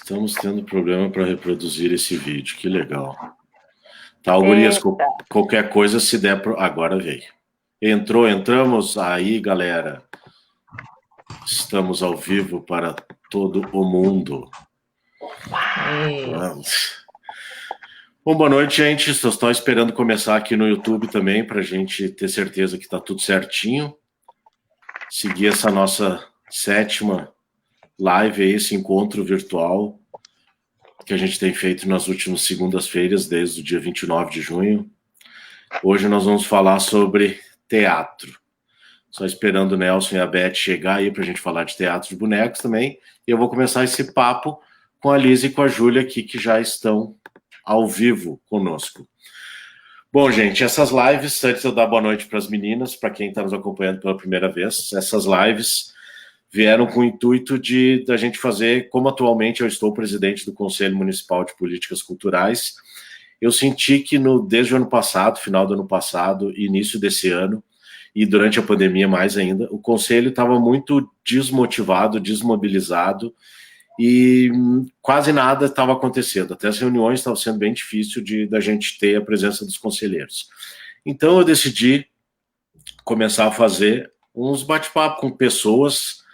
Estamos tendo problema para reproduzir esse vídeo, que legal. Tá, gurias, qualquer coisa se der pro... Agora veio. Entramos aí, galera. Estamos ao vivo para todo o mundo. Bom, boa noite, gente. Estou esperando começar aqui no YouTube também, para a gente ter certeza que está tudo certinho. Seguir essa nossa 7ª live aí, esse encontro virtual que a gente tem feito nas últimas segundas-feiras, desde o dia 29 de junho. Hoje nós vamos falar sobre teatro. Só esperando o Nelson e a Beth chegar aí para a gente falar de teatro de bonecos também. E eu vou começar esse papo com a Liz e com a Júlia aqui, que já estão ao vivo conosco. Bom, gente, essas lives, antes de eu dar boa noite para as meninas, para quem está nos acompanhando pela primeira vez, essas lives vieram com o intuito da gente fazer, como atualmente eu estou presidente do Conselho Municipal de Políticas Culturais, eu senti que desde o ano passado, final do ano passado, início desse ano, e durante a pandemia mais ainda, o Conselho estava muito desmotivado, desmobilizado, e quase nada estava acontecendo. Até as reuniões estavam sendo bem difícil da gente ter a presença dos conselheiros. Então eu decidi começar a fazer uns bate-papo com pessoas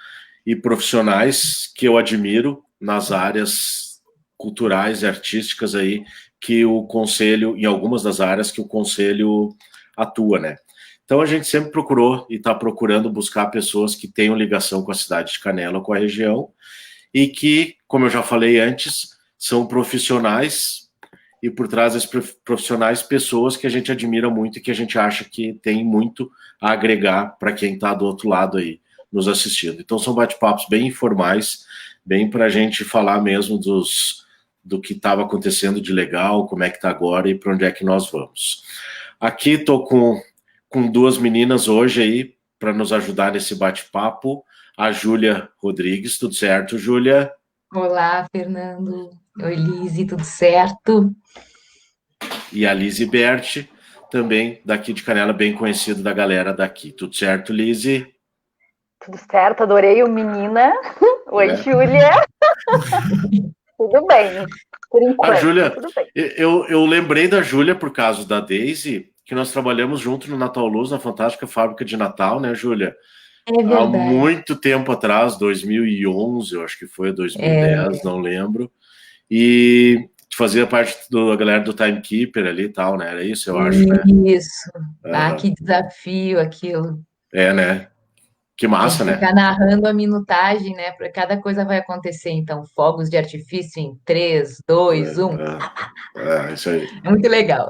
e profissionais que eu admiro nas áreas culturais e artísticas aí que o Conselho, em algumas das áreas que o Conselho atua, né? Então a gente sempre procurou e está procurando buscar pessoas que tenham ligação com a cidade de Canela, com a região, e que, como eu já falei antes, são profissionais e por trás desses profissionais, pessoas que a gente admira muito e que a gente acha que tem muito a agregar para quem está do outro lado aí nos assistindo. Então são bate-papos bem informais, bem para a gente falar mesmo do que estava acontecendo de legal, como é que está agora e para onde é que nós vamos. Aqui estou com duas meninas hoje aí para nos ajudar nesse bate-papo. A Júlia Rodrigues, tudo certo, Júlia? Olá, Fernando. Oi, Lise, tudo certo? E a Lise Berti, também daqui de Canela, bem conhecido da galera daqui. Tudo certo, Lise? Tudo certo, adorei o menina. Oi, Júlia. Tudo bem, por enquanto. A Júlia, tudo bem. Eu lembrei da Júlia por causa da Daisy, que nós trabalhamos junto no Natal Luz, na fantástica fábrica de Natal, né, Júlia? É verdade. Há muito tempo atrás, 2011, eu acho que foi, 2010, não lembro. E fazia parte da galera do Timekeeper ali e tal, né? Era isso, eu acho, né? Isso. Que desafio aquilo. É, né? Que massa, Tem que né? ficar narrando a minutagem, né? Para cada coisa vai acontecer. Então, fogos de artifício em 3, 2, 1. Isso aí. É muito legal,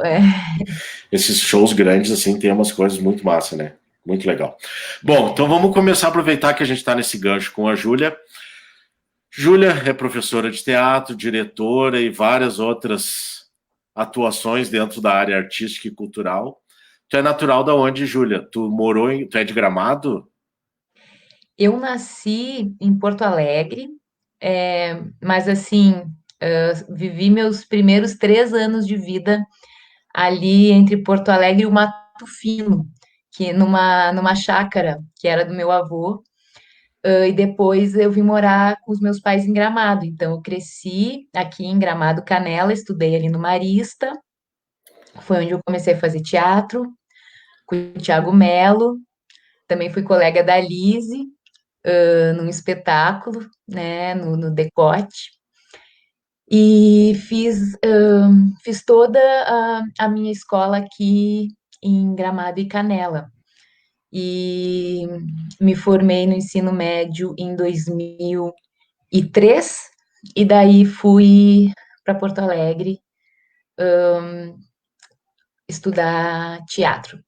Esses shows grandes, assim, tem umas coisas muito massa, né? Muito legal. Bom, então vamos começar a aproveitar que a gente está nesse gancho com a Júlia. Júlia é professora de teatro, diretora e várias outras atuações dentro da área artística e cultural. Tu é natural da onde, Júlia? Tu é de Gramado? Eu nasci em Porto Alegre, mas assim, vivi meus primeiros 3 anos de vida ali entre Porto Alegre e o Mato Fino, que numa chácara que era do meu avô. E depois eu vim morar com os meus pais em Gramado. Então eu cresci aqui em Gramado Canela, estudei ali no Marista. Foi onde eu comecei a fazer teatro com o Thiago Melo. Também fui colega da Lise, num espetáculo, né, no Decote. E fiz toda a minha escola aqui em Gramado e Canela. E me formei no ensino médio em 2003, e daí fui para Porto Alegre estudar teatro.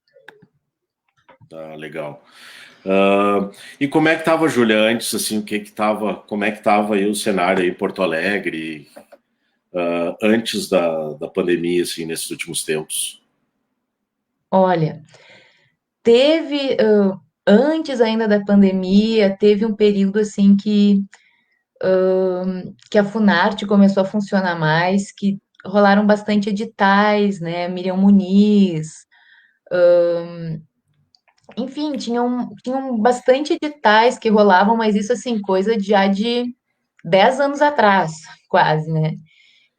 Legal. E como é que estava, Júlia, antes, assim, como é que estava aí o cenário aí em Porto Alegre, antes da pandemia, assim, nesses últimos tempos? Olha, teve, antes ainda da pandemia, teve um período assim que a Funarte começou a funcionar mais, que rolaram bastante editais, né? Miriam Muniz, enfim, tinham bastante editais que rolavam, mas isso assim, coisa já de 10 anos atrás, quase, né?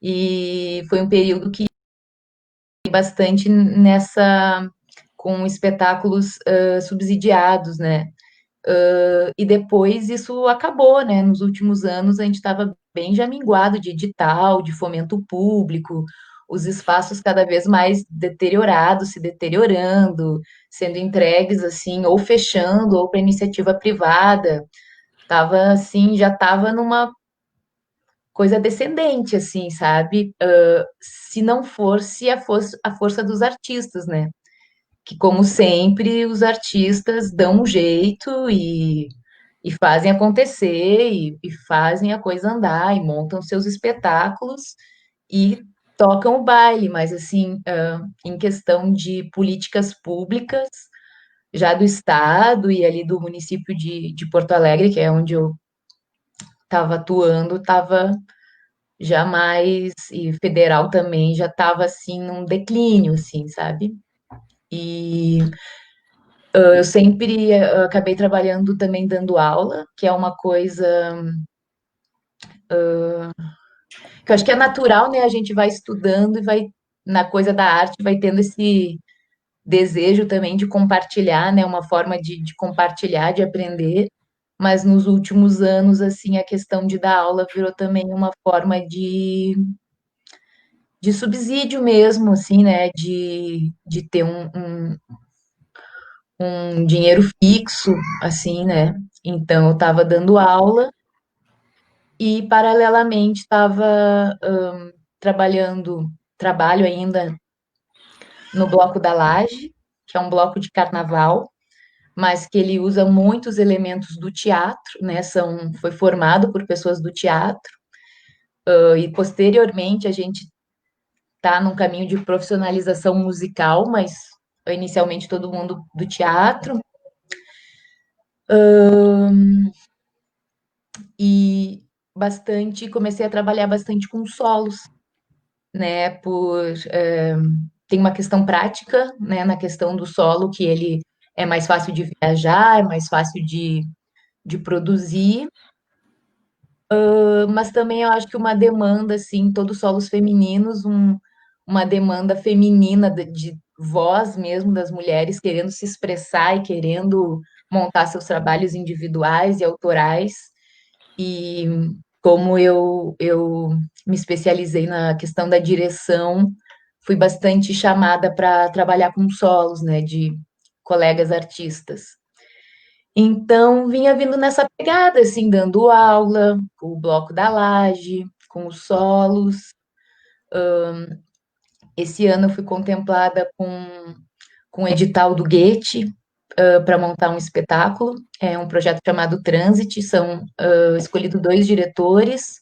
E foi um período que bastante nessa com espetáculos subsidiados, né? E depois isso acabou, né? Nos últimos anos a gente estava bem já minguado de edital, de fomento público, os espaços cada vez mais deteriorados, se deteriorando, sendo entregues assim, ou fechando, ou para iniciativa privada. Tava assim, já estava numa coisa descendente, assim, sabe? Se não fosse a força dos artistas, né? Que, como sempre, os artistas dão um jeito e fazem acontecer, e fazem a coisa andar, e montam seus espetáculos e tocam o baile, mas, assim, em questão de políticas públicas, já do Estado e ali do município de Porto Alegre, que é onde eu estava atuando, estava jamais, e federal também, já estava, assim, num declínio, assim, sabe? E eu sempre acabei trabalhando também dando aula, que é uma coisa que eu acho que é natural, né? A gente vai estudando e vai, na coisa da arte, vai tendo esse desejo também de compartilhar, né? Uma forma de compartilhar, de aprender. Mas nos últimos anos, assim, a questão de dar aula virou também uma forma de subsídio mesmo, assim, né? De ter um dinheiro fixo, assim, né? Então, eu estava dando aula e, paralelamente, estava trabalho ainda no Bloco da Laje, que é um bloco de carnaval, mas que ele usa muitos elementos do teatro, né? Foi formado por pessoas do teatro, e posteriormente a gente está num caminho de profissionalização musical, mas inicialmente todo mundo do teatro. E comecei a trabalhar bastante com solos, né? Tem uma questão prática, né? Na questão do solo, que ele é mais fácil de viajar, é mais fácil de produzir, mas também eu acho que uma demanda, assim, todos solos femininos, uma demanda feminina de voz mesmo das mulheres querendo se expressar e querendo montar seus trabalhos individuais e autorais. E como eu me especializei na questão da direção, fui bastante chamada para trabalhar com solos, né, de colegas artistas. Então, vinha vindo nessa pegada, assim, dando aula, com o Bloco da Laje, com os solos. Esse ano eu fui contemplada com o edital do Goethe, para montar um espetáculo. É um projeto chamado Transit, são escolhidos 2 diretores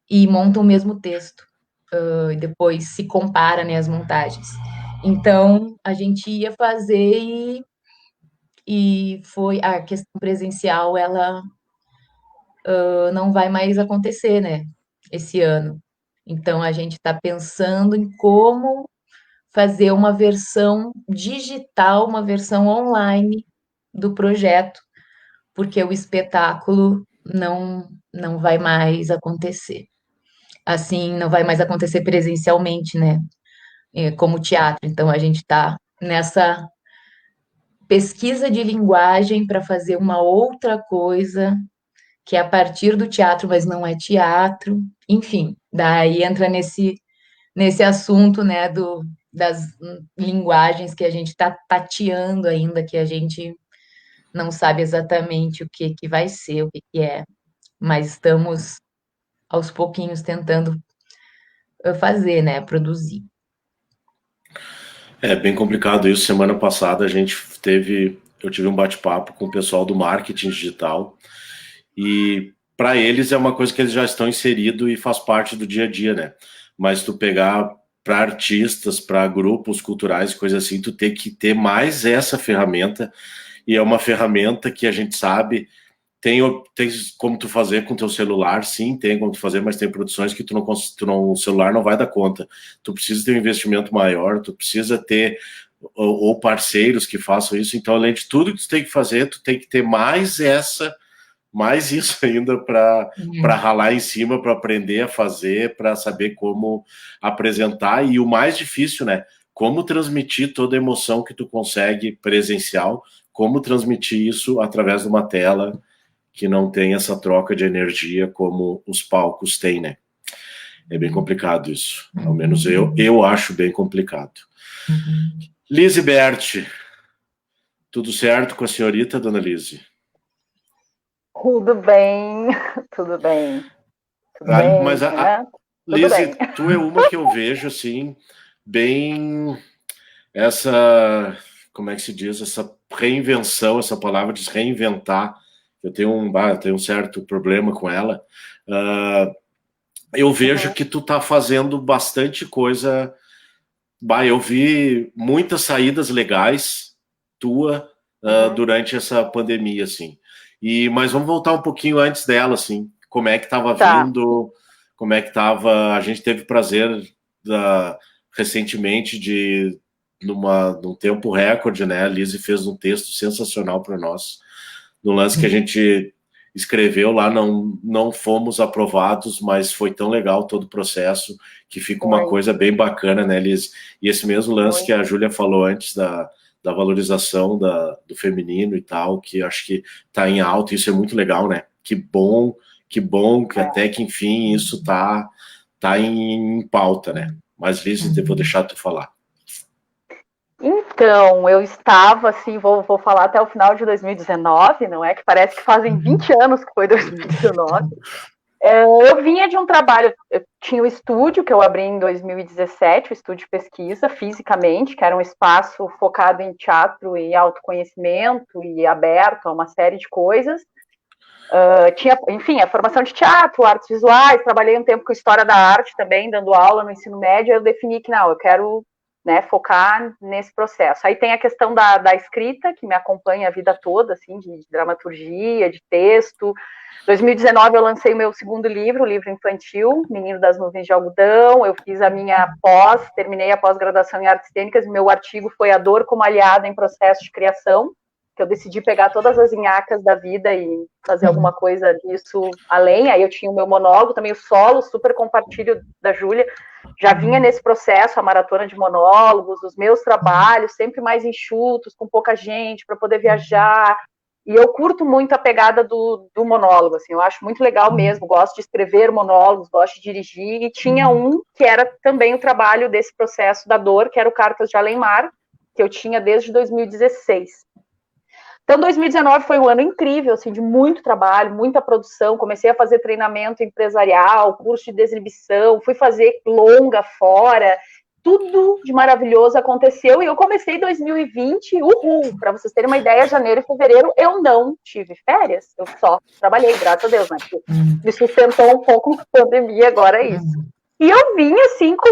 e montam o mesmo texto. E depois se compara, né, as montagens. Então, a gente ia fazer e foi a questão presencial, ela não vai mais acontecer, né, esse ano. Então, a gente está pensando em como fazer uma versão digital, uma versão online do projeto, porque o espetáculo não vai mais acontecer. Assim, não vai mais acontecer presencialmente, né? Como teatro. Então, a gente está nessa pesquisa de linguagem para fazer uma outra coisa que é a partir do teatro, mas não é teatro. Enfim, daí entra nesse assunto, né, das linguagens que a gente está tateando ainda, que a gente não sabe exatamente o que vai ser, o que é, mas estamos aos pouquinhos tentando fazer, né, produzir. É bem complicado isso. Semana passada eu tive um bate-papo com o pessoal do marketing digital e para eles é uma coisa que eles já estão inseridos e faz parte do dia a dia, né? Mas tu pegar para artistas, para grupos culturais, coisa assim, tu tem que ter mais essa ferramenta, e é uma ferramenta que a gente sabe tem como tu fazer com teu celular, sim, tem como tu fazer, mas tem produções que o celular não vai dar conta. Tu precisa ter um investimento maior, tu precisa ter ou parceiros que façam isso. Então, além de tudo que tu tem que fazer, tu tem que ter mais essa mais isso ainda para ralar em cima, para aprender a fazer, para saber como apresentar. E o mais difícil, né? Como transmitir toda a emoção que tu consegue presencial, como transmitir isso através de uma tela que não tem essa troca de energia como os palcos têm, né? É bem complicado isso. Ao menos eu acho bem complicado. Lise Berti, tudo certo com a senhorita, dona Lise? Tudo bem, tudo bem. Tudo bem, Mas né? Lise, tu é uma que eu vejo, assim, bem... Essa, como é que se diz? Essa reinvenção, essa palavra de reinventar. Eu tenho um certo problema com ela. Eu vejo que tu tá fazendo bastante coisa. Eu vi muitas saídas legais tua durante essa pandemia, assim. Mas vamos voltar um pouquinho antes dela, assim. Como é que estava vindo? Como é que estava? A gente teve prazer recentemente num tempo recorde, né? A Lise fez um texto sensacional para nós, no lance que a gente escreveu lá, não fomos aprovados, mas foi tão legal todo o processo que fica uma coisa bem bacana, né, Lise? E esse mesmo lance que a Júlia falou antes da valorização do feminino e tal, que acho que tá em alta, isso é muito legal, né? Que bom que até que enfim isso tá em pauta, né? Mas Lise, eu vou deixar tu falar. Então, eu estava assim, vou falar até o final de 2019, não é? Que parece que fazem 20 anos que foi 2019. Eu vinha de um trabalho, eu tinha o estúdio que eu abri em 2017, o estúdio de pesquisa, fisicamente, que era um espaço focado em teatro e autoconhecimento e aberto a uma série de coisas. Tinha, enfim, a formação de teatro, artes visuais, trabalhei um tempo com história da arte também, dando aula no ensino médio, eu defini que não, eu quero, né, focar nesse processo. Aí tem a questão da escrita, que me acompanha a vida toda, assim, de dramaturgia, de texto. 2019 eu lancei o meu segundo livro, o livro infantil, Menino das Nuvens de Algodão. Eu fiz a minha terminei a pós-graduação em artes cênicas, e meu artigo foi A Dor como Aliada em Processo de Criação, que eu decidi pegar todas as nhacas da vida e fazer alguma coisa disso além. Aí eu tinha o meu monólogo, também o solo, super compartilho da Júlia. Já vinha nesse processo, a maratona de monólogos, os meus trabalhos, sempre mais enxutos, com pouca gente, para poder viajar. E eu curto muito a pegada do monólogo, assim, eu acho muito legal mesmo, gosto de escrever monólogos, gosto de dirigir, e tinha um que era também o trabalho desse processo da dor, que era o Cartas de Além-Mar, que eu tinha desde 2016. Então, 2019 foi um ano incrível, assim, de muito trabalho, muita produção. Comecei a fazer treinamento empresarial, curso de desinibição, fui fazer longa fora. Tudo de maravilhoso aconteceu e eu comecei 2020, para vocês terem uma ideia, janeiro e fevereiro eu não tive férias, eu só trabalhei, graças a Deus, né? Me sustentou um pouco a pandemia, agora é isso. E eu vim, assim, com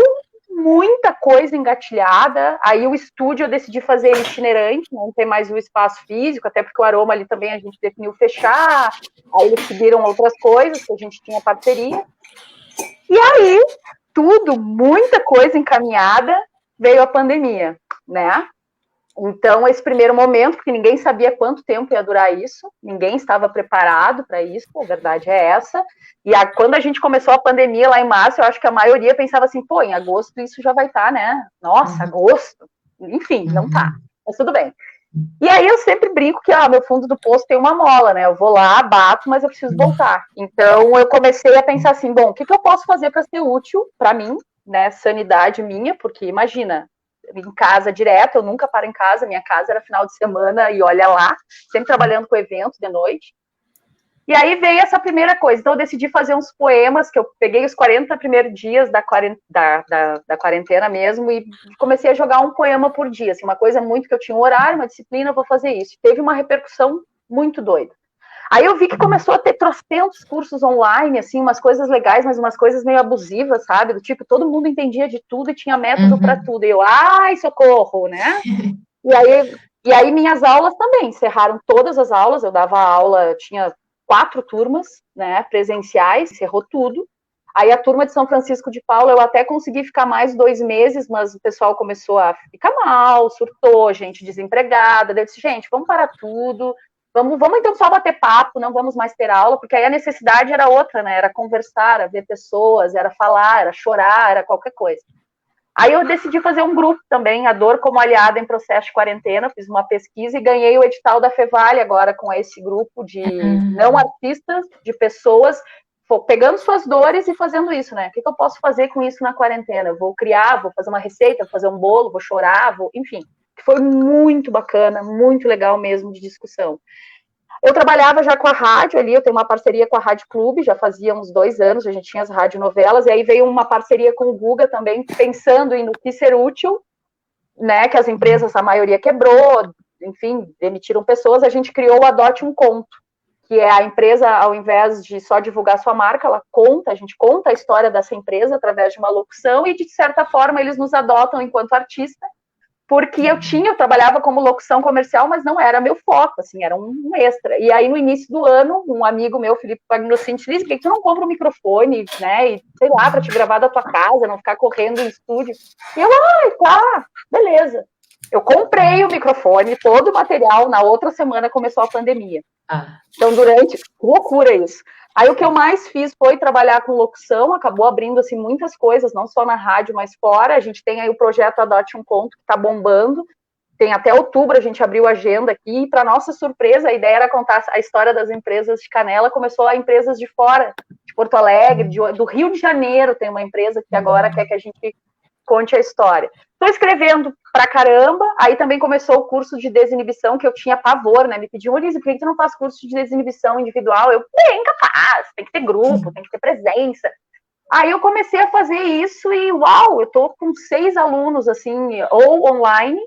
muita coisa engatilhada. Aí o estúdio eu decidi fazer ele itinerante, não ter mais o espaço físico, até porque o Aroma ali também a gente definiu fechar. Aí eles seguiram outras coisas que a gente tinha parceria. E aí, muita coisa encaminhada, veio a pandemia, né? Então, esse primeiro momento, porque ninguém sabia quanto tempo ia durar isso, ninguém estava preparado para isso, a verdade é essa. E quando a gente começou a pandemia lá em março, eu acho que a maioria pensava assim, pô, em agosto isso já vai estar, né? Nossa, agosto. Enfim, não tá. Mas tudo bem. E aí eu sempre brinco que, meu fundo do poço tem uma mola, né? Eu vou lá, bato, mas eu preciso voltar. Então, eu comecei a pensar assim, bom, o que eu posso fazer para ser útil para mim, né? Sanidade minha, porque imagina, em casa direto, eu nunca paro em casa, minha casa era final de semana e olha lá, sempre trabalhando com eventos de noite. E aí veio essa primeira coisa, então eu decidi fazer uns poemas, que eu peguei os 40 primeiros dias da quarentena mesmo, e comecei a jogar um poema por dia, assim, uma coisa muito que eu tinha um horário, uma disciplina, eu vou fazer isso. Teve uma repercussão muito doida. Aí eu vi que começou a ter trocentos cursos online, assim, umas coisas legais, mas umas coisas meio abusivas, sabe? Do tipo, todo mundo entendia de tudo e tinha método para tudo. E eu, ai, socorro, né? E aí minhas aulas também, encerraram todas as aulas, eu dava aula, tinha 4 turmas, né, presenciais, encerrou tudo. Aí a turma de São Francisco de Paula, eu até consegui ficar mais 2 meses, mas o pessoal começou a ficar mal, surtou, gente desempregada, daí eu disse, gente, vamos parar tudo, vamos então só bater papo, não vamos mais ter aula, porque aí a necessidade era outra, né? Era conversar, era ver pessoas, era falar, era chorar, era qualquer coisa. Aí eu decidi fazer um grupo também, a Dor como Aliada em Processo de Quarentena, fiz uma pesquisa e ganhei o edital da Fevale agora com esse grupo de não artistas, de pessoas pegando suas dores e fazendo isso, né? O que eu posso fazer com isso na quarentena? Eu vou criar, vou fazer uma receita, vou fazer um bolo, vou chorar, enfim. Foi muito bacana, muito legal mesmo de discussão. Eu trabalhava já com a rádio ali, eu tenho uma parceria com a Rádio Clube, já fazia uns 2 anos, a gente tinha as radionovelas, e aí veio uma parceria com o Guga também, pensando em no que ser útil, né, que as empresas, a maioria quebrou, enfim, demitiram pessoas, a gente criou o Adote um Conto, que é a empresa, ao invés de só divulgar sua marca, a gente conta a história dessa empresa através de uma locução, e de certa forma eles nos adotam enquanto artista, porque eu trabalhava como locução comercial, mas não era meu foco, assim, era um extra. E aí, no início do ano, um amigo meu, Felipe Pagnucci, disse, por que tu não compra um microfone, né, e sei lá, para te gravar da tua casa, não ficar correndo em estúdio? E eu, tá, beleza. Eu comprei o microfone, todo o material, na outra semana começou a pandemia. Então, que loucura isso. Aí o que eu mais fiz foi trabalhar com locução, acabou abrindo assim, muitas coisas, não só na rádio, mas fora. A gente tem aí o projeto Adote um Conto, que está bombando. Tem até outubro, a gente abriu a agenda aqui, e para nossa surpresa, a ideia era contar a história das empresas de Canela, começou a empresas de fora, de Porto Alegre, do Rio de Janeiro, tem uma empresa que agora quer que a gente conte a história. Estou escrevendo pra caramba, aí também começou o curso de desinibição, que eu tinha pavor, né? Me pediam, Olise, por que tu não faz curso de desinibição individual? Eu, capaz, tem que ter grupo, tem que ter presença. Aí eu comecei a fazer isso e, uau, eu tô com 6 alunos, assim, ou online,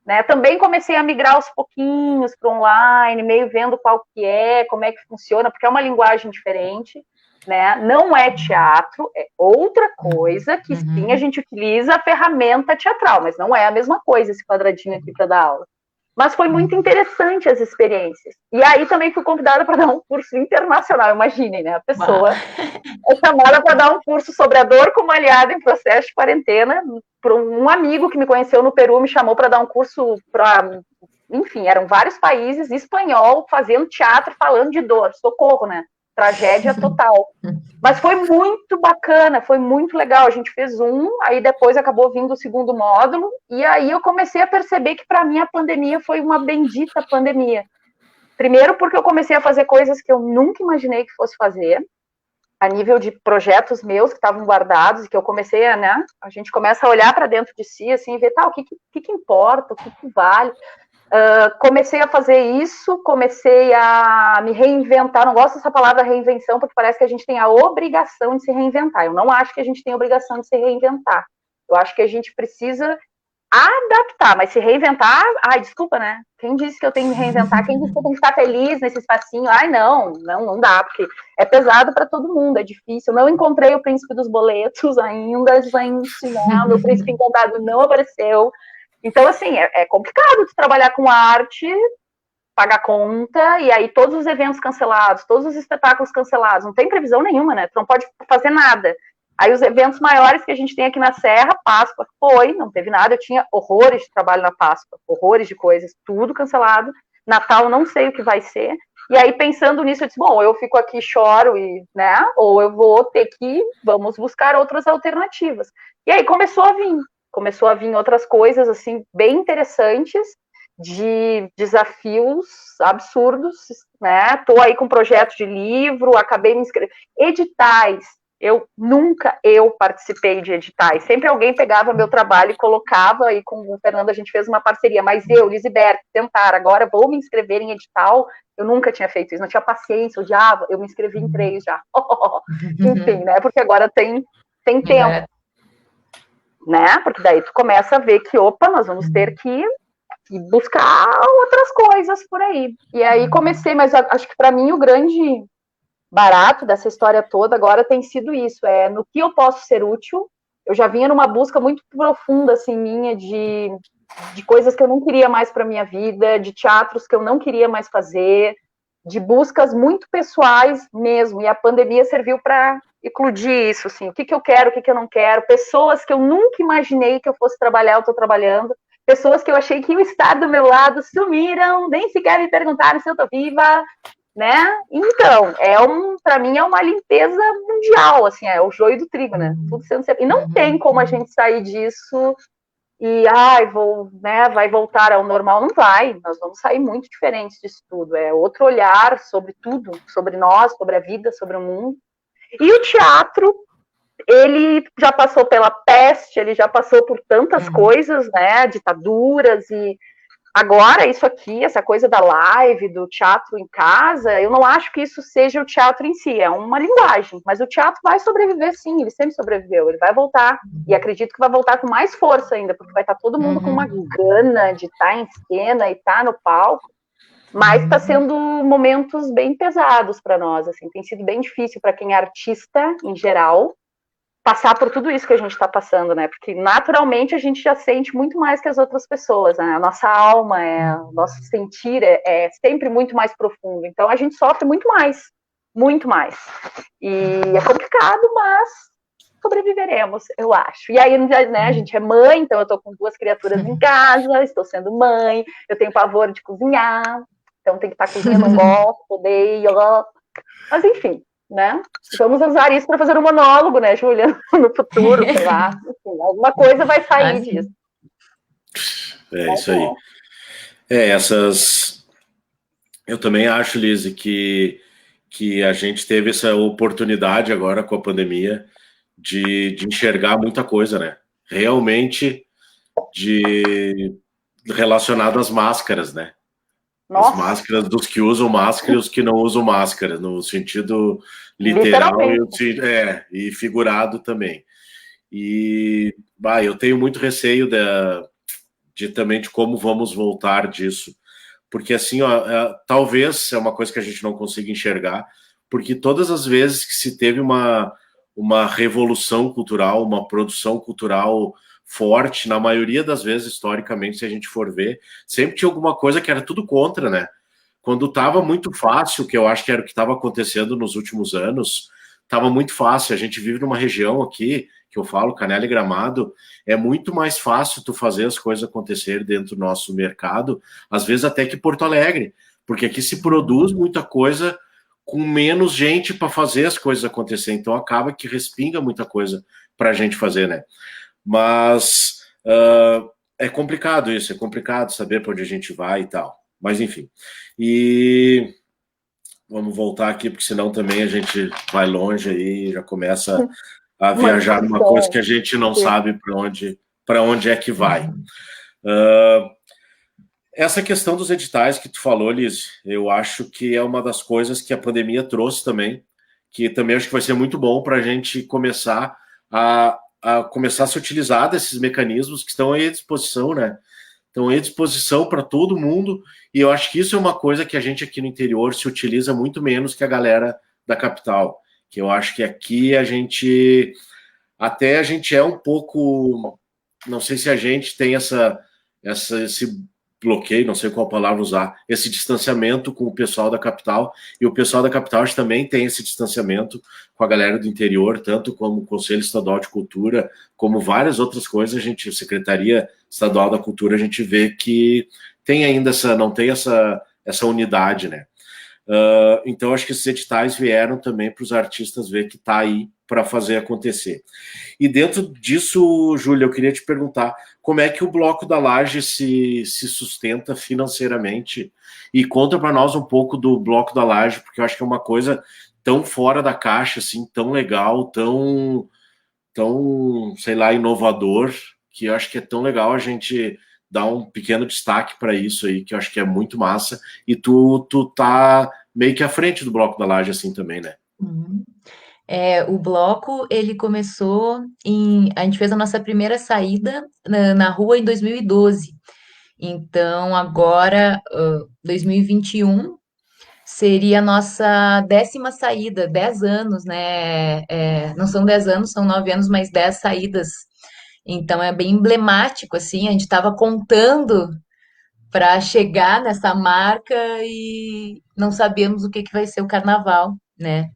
né? Também comecei a migrar aos pouquinhos para online, meio vendo qual que é, como é que funciona, porque é uma linguagem diferente. Né? Não é teatro, é outra coisa que sim a gente utiliza a ferramenta teatral, mas não é a mesma coisa esse quadradinho aqui para dar aula. Mas foi muito interessante as experiências. E aí também fui convidada para dar um curso internacional, imaginem, né? A pessoa é chamada para dar um curso sobre a dor como aliada em processo de quarentena, por um amigo que me conheceu no Peru, me chamou para dar um curso para, enfim, eram vários países, espanhol, fazendo teatro, falando de dor, socorro, né? Tragédia total. Mas foi muito bacana, foi muito legal. A gente fez aí depois acabou vindo o segundo módulo, e aí eu comecei a perceber que para mim a pandemia foi uma bendita pandemia. Primeiro porque eu comecei a fazer coisas que eu nunca imaginei que fosse fazer, a nível de projetos meus que estavam guardados, e que eu comecei a, né, a gente começa a olhar para dentro de si, assim, e ver, o que importa, o que vale. Comecei a fazer isso, comecei a me reinventar, não gosto dessa palavra reinvenção, porque parece que a gente tem a obrigação de se reinventar. Eu não acho que a gente tem a obrigação de se reinventar. Eu acho que a gente precisa adaptar, mas se reinventar, desculpa, né? Quem disse que eu tenho que me reinventar? Quem disse que eu tenho que estar feliz nesse espacinho? Não dá, porque é pesado para todo mundo, é difícil. Eu não encontrei o príncipe dos boletos ainda, gente, né? O meu príncipe encantado não apareceu. Então, assim, é complicado de trabalhar com arte, pagar conta, e aí todos os eventos cancelados, todos os espetáculos cancelados, não tem previsão nenhuma, né? Tu não pode fazer nada. Aí os eventos maiores que a gente tem aqui na Serra, Páscoa, não teve nada, eu tinha horrores de trabalho na Páscoa, horrores de coisas, tudo cancelado. Natal, não sei o que vai ser. E aí, pensando nisso, eu disse, bom, eu fico aqui, choro, né? Ou eu vou ter vamos buscar outras alternativas. E aí começou a vir outras coisas, assim, bem interessantes, de desafios absurdos, né? Tô aí com um projeto de livro, acabei me inscrevendo. Editais, nunca participei de editais. Sempre alguém pegava meu trabalho e colocava, e com o Fernando a gente fez uma parceria, mas Lisibert, tentar, agora vou me inscrever em edital, eu nunca tinha feito isso, não tinha paciência, odiava, eu me inscrevi em 3 já. Enfim, né? Porque agora tem tempo. Né? Porque daí tu começa a ver que, nós vamos ter que buscar outras coisas por aí. E aí comecei, mas acho que para mim o grande barato dessa história toda agora tem sido isso, no que eu posso ser útil. Eu já vinha numa busca muito profunda, assim, minha, de coisas que eu não queria mais para minha vida, de teatros que eu não queria mais fazer, de buscas muito pessoais mesmo, e a pandemia serviu para eclodir isso, assim, o que eu quero, o que eu não quero, pessoas que eu nunca imaginei que eu fosse trabalhar, eu estou trabalhando, pessoas que eu achei que iam estar do meu lado sumiram, nem sequer me perguntaram se eu tô viva, né? Então, para mim é uma limpeza mundial, assim, é o joio do trigo, né? Tudo sendo e não tem como a gente sair disso e vai voltar ao normal, não vai. Nós vamos sair muito diferentes disso tudo. É outro olhar sobre tudo, sobre nós, sobre a vida, sobre o mundo. E o teatro, ele já passou pela peste, ele já passou por tantas coisas, né? Ditaduras e agora, isso aqui, essa coisa da live, do teatro em casa, eu não acho que isso seja o teatro em si, é uma linguagem. Mas o teatro vai sobreviver, sim, ele sempre sobreviveu, ele vai voltar. E acredito que vai voltar com mais força ainda, porque vai estar todo mundo com uma gana de estar em cena e estar no palco. Mas está sendo momentos bem pesados para nós, assim, tem sido bem difícil para quem é artista, em geral, passar por tudo isso que a gente está passando, né? Porque naturalmente a gente já sente muito mais que as outras pessoas, né? A nossa alma, o nosso sentir é sempre muito mais profundo. Então a gente sofre muito mais, muito mais. E é complicado, mas sobreviveremos, eu acho. E aí, né, a gente é mãe, então eu tô com 2 criaturas em casa, estou sendo mãe, eu tenho pavor de cozinhar, então tem que estar cozinhando, não gosto, odeio, mas enfim, né? Vamos usar isso para fazer um monólogo, né, Júlia? No futuro, sei lá. Enfim, alguma coisa vai sair disso. É isso aí. Eu também acho, Liz, que a gente teve essa oportunidade agora com a pandemia de enxergar muita coisa, né? Realmente relacionado às máscaras, né? Nossa. As máscaras dos que usam máscara e os que não usam máscara, no sentido literal e figurado também. E eu tenho muito receio também de como vamos voltar disso. Porque assim, talvez é uma coisa que a gente não consiga enxergar, porque todas as vezes que se teve uma revolução cultural, uma produção cultural forte, na maioria das vezes, historicamente, se a gente for ver, sempre tinha alguma coisa que era tudo contra, né? Quando estava muito fácil, que eu acho que era o que estava acontecendo nos últimos anos, estava muito fácil. A gente vive numa região aqui, que eu falo, Canela e Gramado, é muito mais fácil tu fazer as coisas acontecer dentro do nosso mercado, às vezes até que Porto Alegre, porque aqui se produz muita coisa com menos gente para fazer as coisas acontecer, então acaba que respinga muita coisa para a gente fazer, né? Mas é complicado isso, é complicado saber para onde a gente vai e tal. Mas enfim. E vamos voltar aqui, porque senão também a gente vai longe aí e já começa a viajar numa coisa que a gente não sabe para onde é que vai. Essa questão dos editais que tu falou, Liz, eu acho que é uma das coisas que a pandemia trouxe também, que também acho que vai ser muito bom para a gente começar a começar a se utilizar desses mecanismos que estão aí à disposição, né? Estão aí à disposição para todo mundo, e eu acho que isso é uma coisa que a gente aqui no interior se utiliza muito menos que a galera da capital, que eu acho que aqui a gente é um pouco, não sei se a gente tem esse bloqueio, não sei qual palavra usar, esse distanciamento com o pessoal da capital, e o pessoal da capital também tem esse distanciamento com a galera do interior, tanto como o Conselho Estadual de Cultura, como várias outras coisas, a Secretaria Estadual da Cultura, a gente vê que tem ainda não tem essa unidade, né? Então, acho que esses editais vieram também para os artistas ver que está aí para fazer acontecer. E dentro disso, Júlia, eu queria te perguntar como é que o Bloco da Laje se sustenta financeiramente, e conta para nós um pouco do Bloco da Laje, porque eu acho que é uma coisa tão fora da caixa, assim, tão legal, tão, sei lá, inovador, que eu acho que é tão legal a gente dar um pequeno destaque para isso aí, que eu acho que é muito massa, e tu tá meio que à frente do Bloco da Laje, assim, também, né? O bloco, ele começou a gente fez a nossa primeira saída na rua em 2012. Então, agora, 2021, seria a nossa 10ª saída, 10 anos, né? Não são 10 anos, são 9 anos, mas 10 saídas. Então, é bem emblemático, assim, a gente estava contando para chegar nessa marca e não sabíamos o que vai ser o carnaval, né?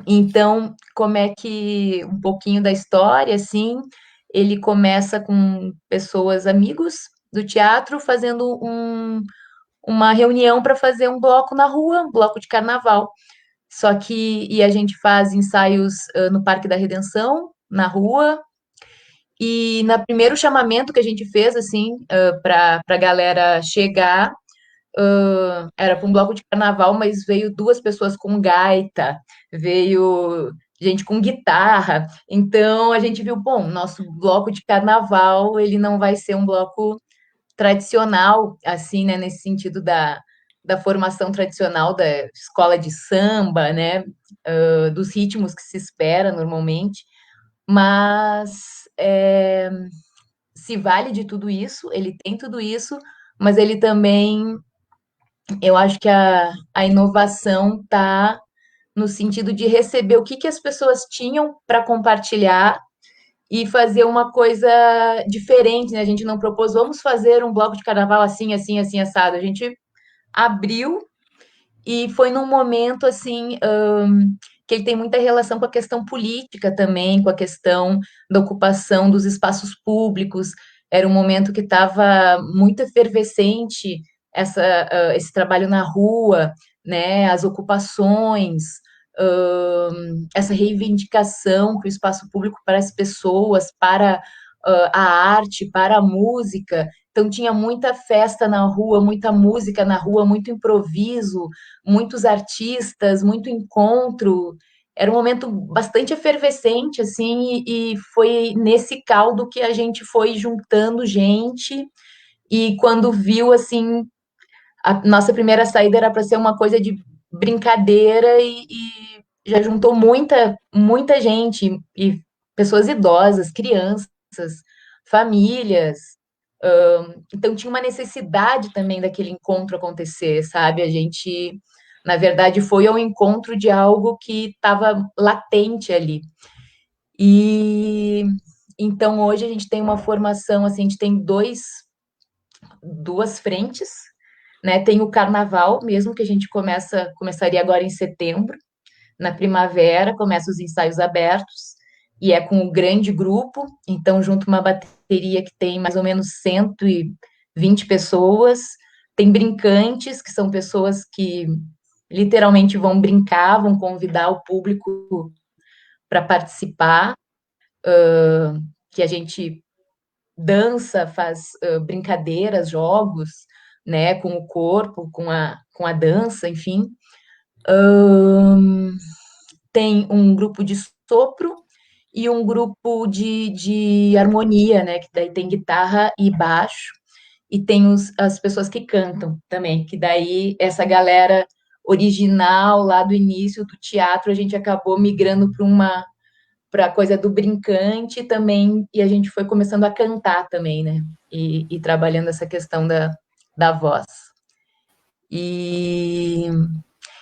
Então, como é que um pouquinho da história, assim, ele começa com pessoas, amigos do teatro, fazendo uma reunião para fazer um bloco na rua, um bloco de carnaval. Só que e a gente faz ensaios no Parque da Redenção, na rua, e no primeiro chamamento que a gente fez, assim, para a galera chegar, era para um bloco de carnaval, mas veio duas pessoas com gaita, veio gente com guitarra. Então a gente viu, bom, nosso bloco de carnaval, ele não vai ser um bloco tradicional, assim, né, nesse sentido da formação tradicional da escola de samba, né, dos ritmos que se espera normalmente, mas se vale de tudo isso, ele tem tudo isso, mas ele também, eu acho que a inovação está no sentido de receber o que, que as pessoas tinham para compartilhar e fazer uma coisa diferente, né? A gente não propôs, vamos fazer um bloco de carnaval assim, assim, assim, assado. A gente abriu e foi num momento assim que ele tem muita relação com a questão política também, com a questão da ocupação dos espaços públicos. Era um momento que estava muito efervescente esse trabalho na rua, né, as ocupações, essa reivindicação que o espaço público para as pessoas, para a arte, para a música. Então tinha muita festa na rua, muita música na rua, muito improviso, muitos artistas, muito encontro. Era um momento bastante efervescente, assim, e foi nesse caldo que a gente foi juntando gente. E quando viu, assim, a nossa primeira saída era para ser uma coisa de brincadeira e já juntou muita gente, e pessoas idosas, crianças, famílias. Então tinha uma necessidade também daquele encontro acontecer, sabe? A gente, na verdade, foi ao encontro de algo que estava latente ali. E então hoje a gente tem uma formação, assim, a gente tem duas frentes, né? Tem o carnaval mesmo, que a gente começaria agora em setembro, na primavera, começa os ensaios abertos, e é com um grande grupo, então junto uma bateria que tem mais ou menos 120 pessoas, tem brincantes, que são pessoas que literalmente vão brincar, vão convidar o público para participar, que a gente dança, faz brincadeiras, jogos, né, com o corpo, com a dança, enfim. Tem um grupo de sopro e um grupo de harmonia, né, que daí tem guitarra e baixo, e tem as pessoas que cantam também, que daí essa galera original lá do início do teatro, a gente acabou migrando para a coisa do brincante também, e a gente foi começando a cantar também, né? E trabalhando essa questão da voz. E,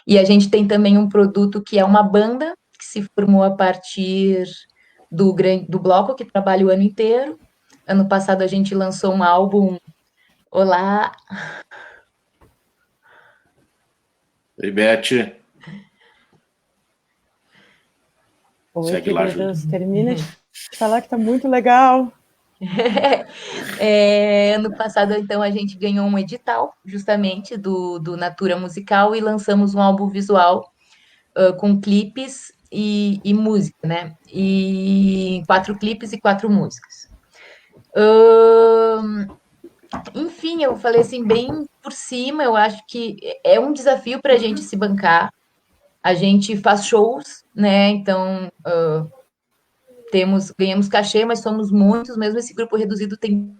e a gente tem também um produto que é uma banda, que se formou a partir do bloco, que trabalha o ano inteiro. Ano passado a gente lançou um álbum. Olá! Oi, Beth. Oi, Segue lá, queridos, Júlia. termina de falar que tá muito legal. Ano passado, então, a gente ganhou um edital, justamente, do Natura Musical, e lançamos um álbum visual com clipes e música, né? E 4 clipes e 4 músicas. Enfim, eu falei assim, bem por cima, eu acho que é um desafio para a gente se bancar. A gente faz shows, né? Então, ganhamos cachê, mas somos muitos, mesmo esse grupo reduzido tem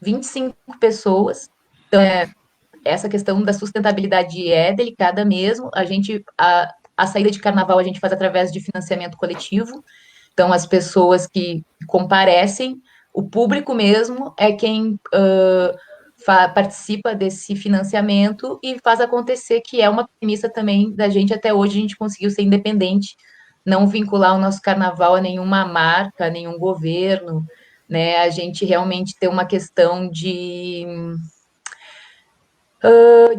25 pessoas. Então, essa questão da sustentabilidade é delicada mesmo. A saída de carnaval a gente faz através de financiamento coletivo. Então, as pessoas que comparecem, o público mesmo é quem participa desse financiamento e faz acontecer, que é uma premissa também da gente. Até hoje a gente conseguiu ser independente, não vincular o nosso carnaval a nenhuma marca, a nenhum governo, né? A gente realmente tem uma questão de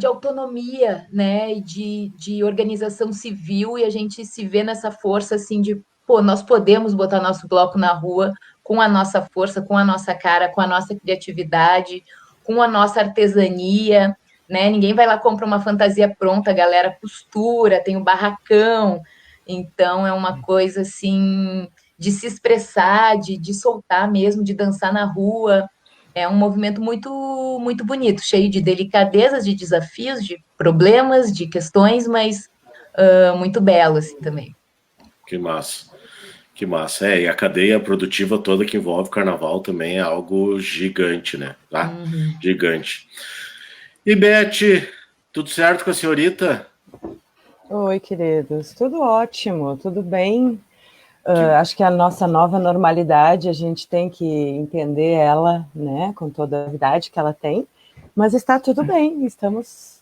autonomia, né, e de organização civil, e a gente se vê nessa força, assim, de pô, nós podemos botar nosso bloco na rua com a nossa força, com a nossa cara, com a nossa criatividade, com a nossa artesania, né? Ninguém vai lá comprar uma fantasia pronta, a galera costura, tem o barracão. Então é uma coisa assim de se expressar, de soltar mesmo, de dançar na rua. É um movimento muito bonito, cheio de delicadezas, de desafios, de problemas, de questões, mas muito belo assim também. Que massa. Que massa. E a cadeia produtiva toda que envolve o carnaval também é algo gigante, né? Tá? Gigante. E Beth, tudo certo com a senhorita? Oi, queridos. Tudo ótimo, tudo bem. Acho que a nossa nova normalidade, a gente tem que entender ela, né, com toda a idade que ela tem, mas está tudo bem, estamos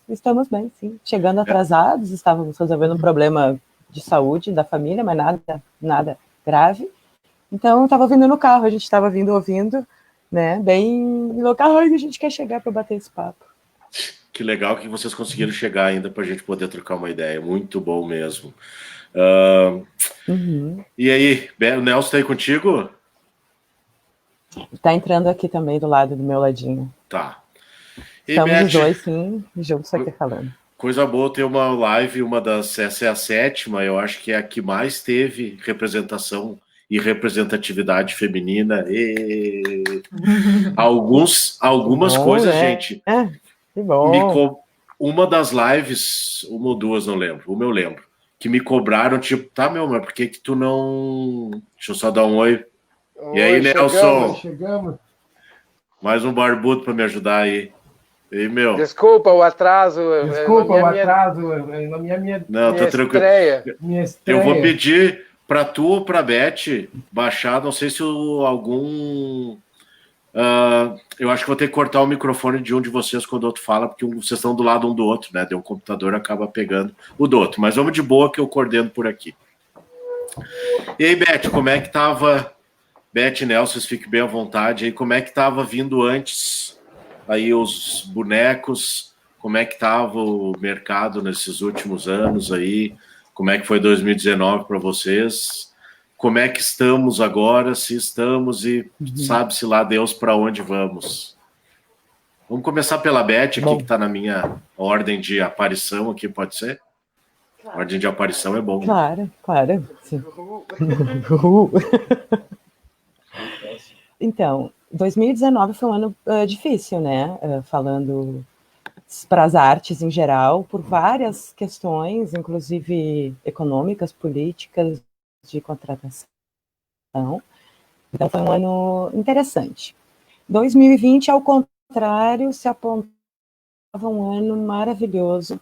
bem, sim. Chegando atrasados, estávamos resolvendo um problema de saúde da família, mas nada grave. Então, eu estava vindo no carro, a gente estava ouvindo, né, bem no carro, a gente quer chegar para bater esse papo. Que legal que vocês conseguiram chegar ainda para a gente poder trocar uma ideia. Muito bom mesmo. E aí, o Nelson está aí contigo? Está entrando aqui também do lado do meu ladinho. Tá. E estamos Beth, os dois, sim, juntos aqui falando. Coisa boa ter uma live, essa é a 7ª, eu acho que é a que mais teve representação e representatividade feminina. Algumas bom, coisas, né? gente. Que bom. Uma das lives, uma ou duas, não lembro, uma eu lembro, que me cobraram, tipo, tá, meu, mas por que tu não... Deixa eu só dar um oi. E aí, Nelson? Chegamos. Mais um barbudo para me ajudar aí. E, meu... Desculpa o atraso. Não, tá tranquilo. Minha estreia. Eu vou pedir para tu ou para Beth baixar, não sei se algum... eu acho que vou ter que cortar o microfone de um de vocês quando o outro fala, porque vocês estão do lado um do outro, né? O computador acaba pegando o do outro. Mas vamos de boa que eu coordeno por aqui. E aí, Beth, como é que tava... Beth e Nelson, fiquem bem à vontade aí. Como é que tava vindo antes aí os bonecos? Como é que tava o mercado nesses últimos anos aí? Como é que foi 2019 para vocês? Como é que estamos agora? Se estamos e sabe-se lá Deus para onde vamos. Vamos começar pela Beth aqui, que está na minha ordem de aparição aqui, pode ser? Claro. Ordem de aparição é bom. Claro. Sim. Então, 2019 foi um ano difícil, né? Falando para as artes em geral, por várias questões, inclusive econômicas, políticas, de contratação. Então, foi um ano interessante. 2020, ao contrário, se apontava um ano maravilhoso,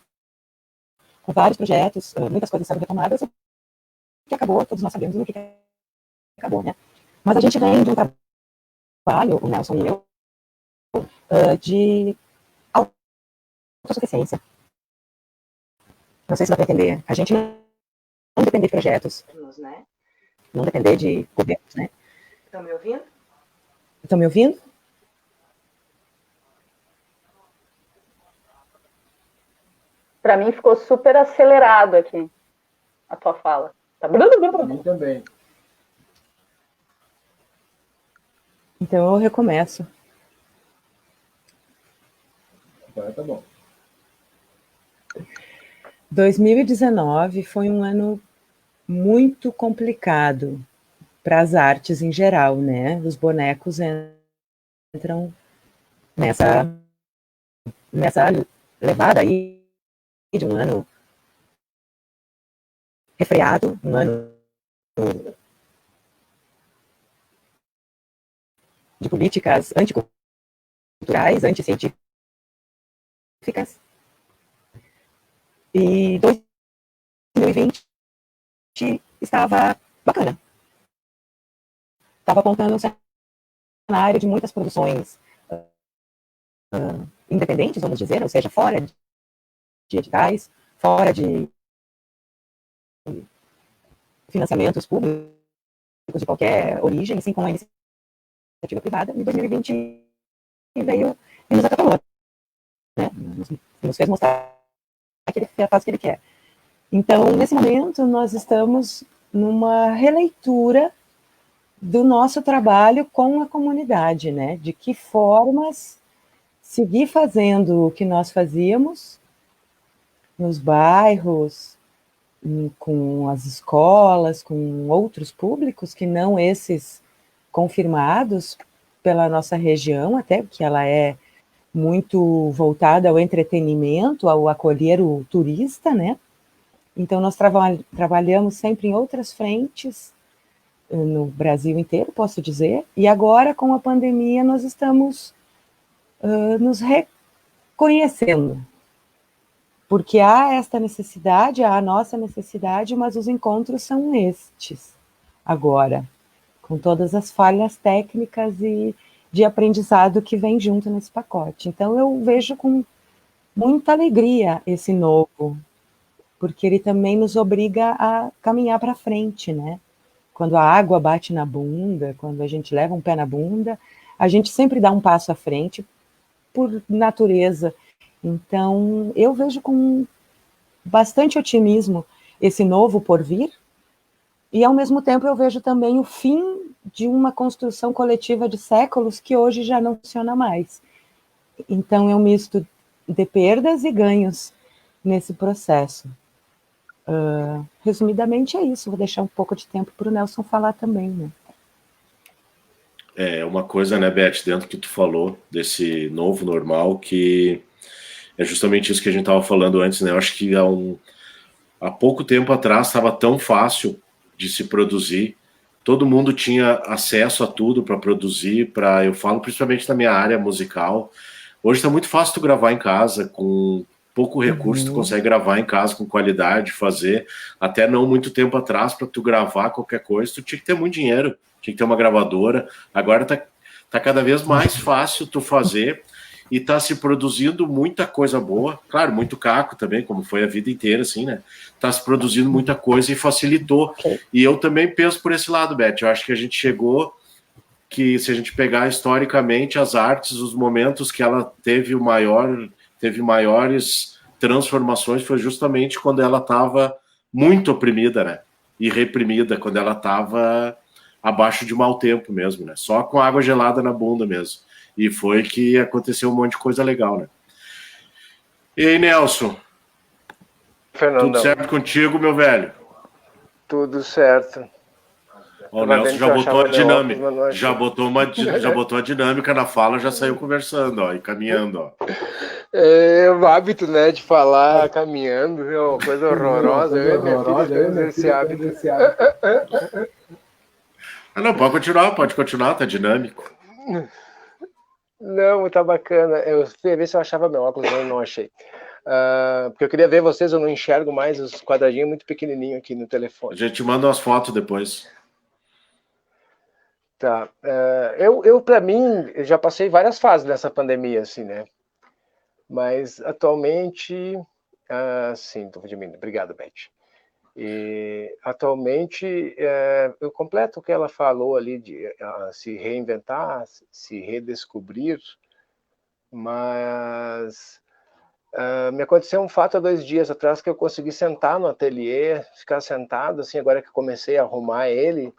com vários projetos, muitas coisas sendo retomadas, o que acabou, todos nós sabemos o que acabou, né? Mas a gente vem de um trabalho, o Nelson e eu, de autossuficiência. Não sei se dá para entender. A gente não depender de projetos, né? Não depender de governos, né? Estão me ouvindo? Estão me ouvindo? Para mim ficou super acelerado aqui a tua fala. Tá? Para mim também. Então eu recomeço. Agora tá bom. 2019 foi um ano muito complicado para as artes em geral, né? Os bonecos entram nessa levada aí de um ano refreado, um ano de políticas anticulturais, anticientíficas. E 2020 estava bacana. Estava apontando um cenário de muitas produções independentes, vamos dizer, ou seja, fora de editais, fora de financiamentos públicos de qualquer origem, assim como a iniciativa privada. Em 2020 veio e nos acatolou, né? Nos fez mostrar que ele faz o que ele quer. Então, nesse momento, nós estamos numa releitura do nosso trabalho com a comunidade, né? De que formas seguir fazendo o que nós fazíamos nos bairros, com as escolas, com outros públicos que não esses confirmados pela nossa região, até porque ela é muito voltada ao entretenimento, ao acolher o turista, né? Então, nós trabalhamos sempre em outras frentes, no Brasil inteiro, posso dizer, e agora, com a pandemia, nós estamos nos reconhecendo, porque há esta necessidade, há a nossa necessidade, mas os encontros são estes, agora, com todas as falhas técnicas e de aprendizado que vem junto nesse pacote. Então, eu vejo com muita alegria esse novo, porque ele também nos obriga a caminhar para frente, né? Quando a água bate na bunda, quando a gente leva um pé na bunda, a gente sempre dá um passo à frente por natureza. Então, eu vejo com bastante otimismo esse novo porvir, e ao mesmo tempo eu vejo também o fim de uma construção coletiva de séculos que hoje já não funciona mais. Então, é um misto de perdas e ganhos nesse processo. Resumidamente é isso, vou deixar um pouco de tempo para o Nelson falar também, né? É uma coisa, né, Beth, dentro que tu falou desse novo normal, que é justamente isso que a gente estava falando antes, né? Eu acho que há pouco tempo atrás estava tão fácil de se produzir, todo mundo tinha acesso a tudo para produzir, eu falo principalmente na minha área musical. Hoje está muito fácil tu gravar em casa, com pouco recurso tu consegue gravar em casa com qualidade, fazer. Até não muito tempo atrás, para tu gravar qualquer coisa, tu tinha que ter muito dinheiro, tinha que ter uma gravadora. Agora tá cada vez mais fácil tu fazer, e tá se produzindo muita coisa boa, claro, muito caco também, como foi a vida inteira, assim, né? Tá se produzindo muita coisa e facilitou. E eu também penso por esse lado, Beth, eu acho que a gente chegou, que se a gente pegar historicamente as artes, os momentos que ela teve maiores transformações foi justamente quando ela estava muito oprimida, né? E reprimida, quando ela estava abaixo de mau tempo mesmo, né? Só com água gelada na bunda mesmo. E foi que aconteceu um monte de coisa legal, né? E aí, Nelson? Fernandão. Tudo certo contigo, meu velho? Tudo certo. O Nelson já botou a dinâmica, já botou a dinâmica na fala, já saiu conversando, ó, e caminhando, ó. É o hábito, né, de falar caminhando, é uma coisa horrorosa. Eu e minha filha temos esse hábito. Não, pode continuar, tá dinâmico. Não, tá bacana. Eu fui ver se eu achava meu óculos, eu não achei. Porque eu queria ver vocês, eu não enxergo mais os quadradinhos muito pequenininho aqui no telefone. A gente manda umas fotos depois. Tá. Eu para mim, já passei várias fases nessa pandemia, assim, né? Mas atualmente, sim, tô diminuindo. Obrigado, Beth. E atualmente eu completo o que ela falou ali de se reinventar, se redescobrir, mas me aconteceu um fato há 2 dias atrás que eu consegui sentar no ateliê, ficar sentado assim, agora que comecei a arrumar ele,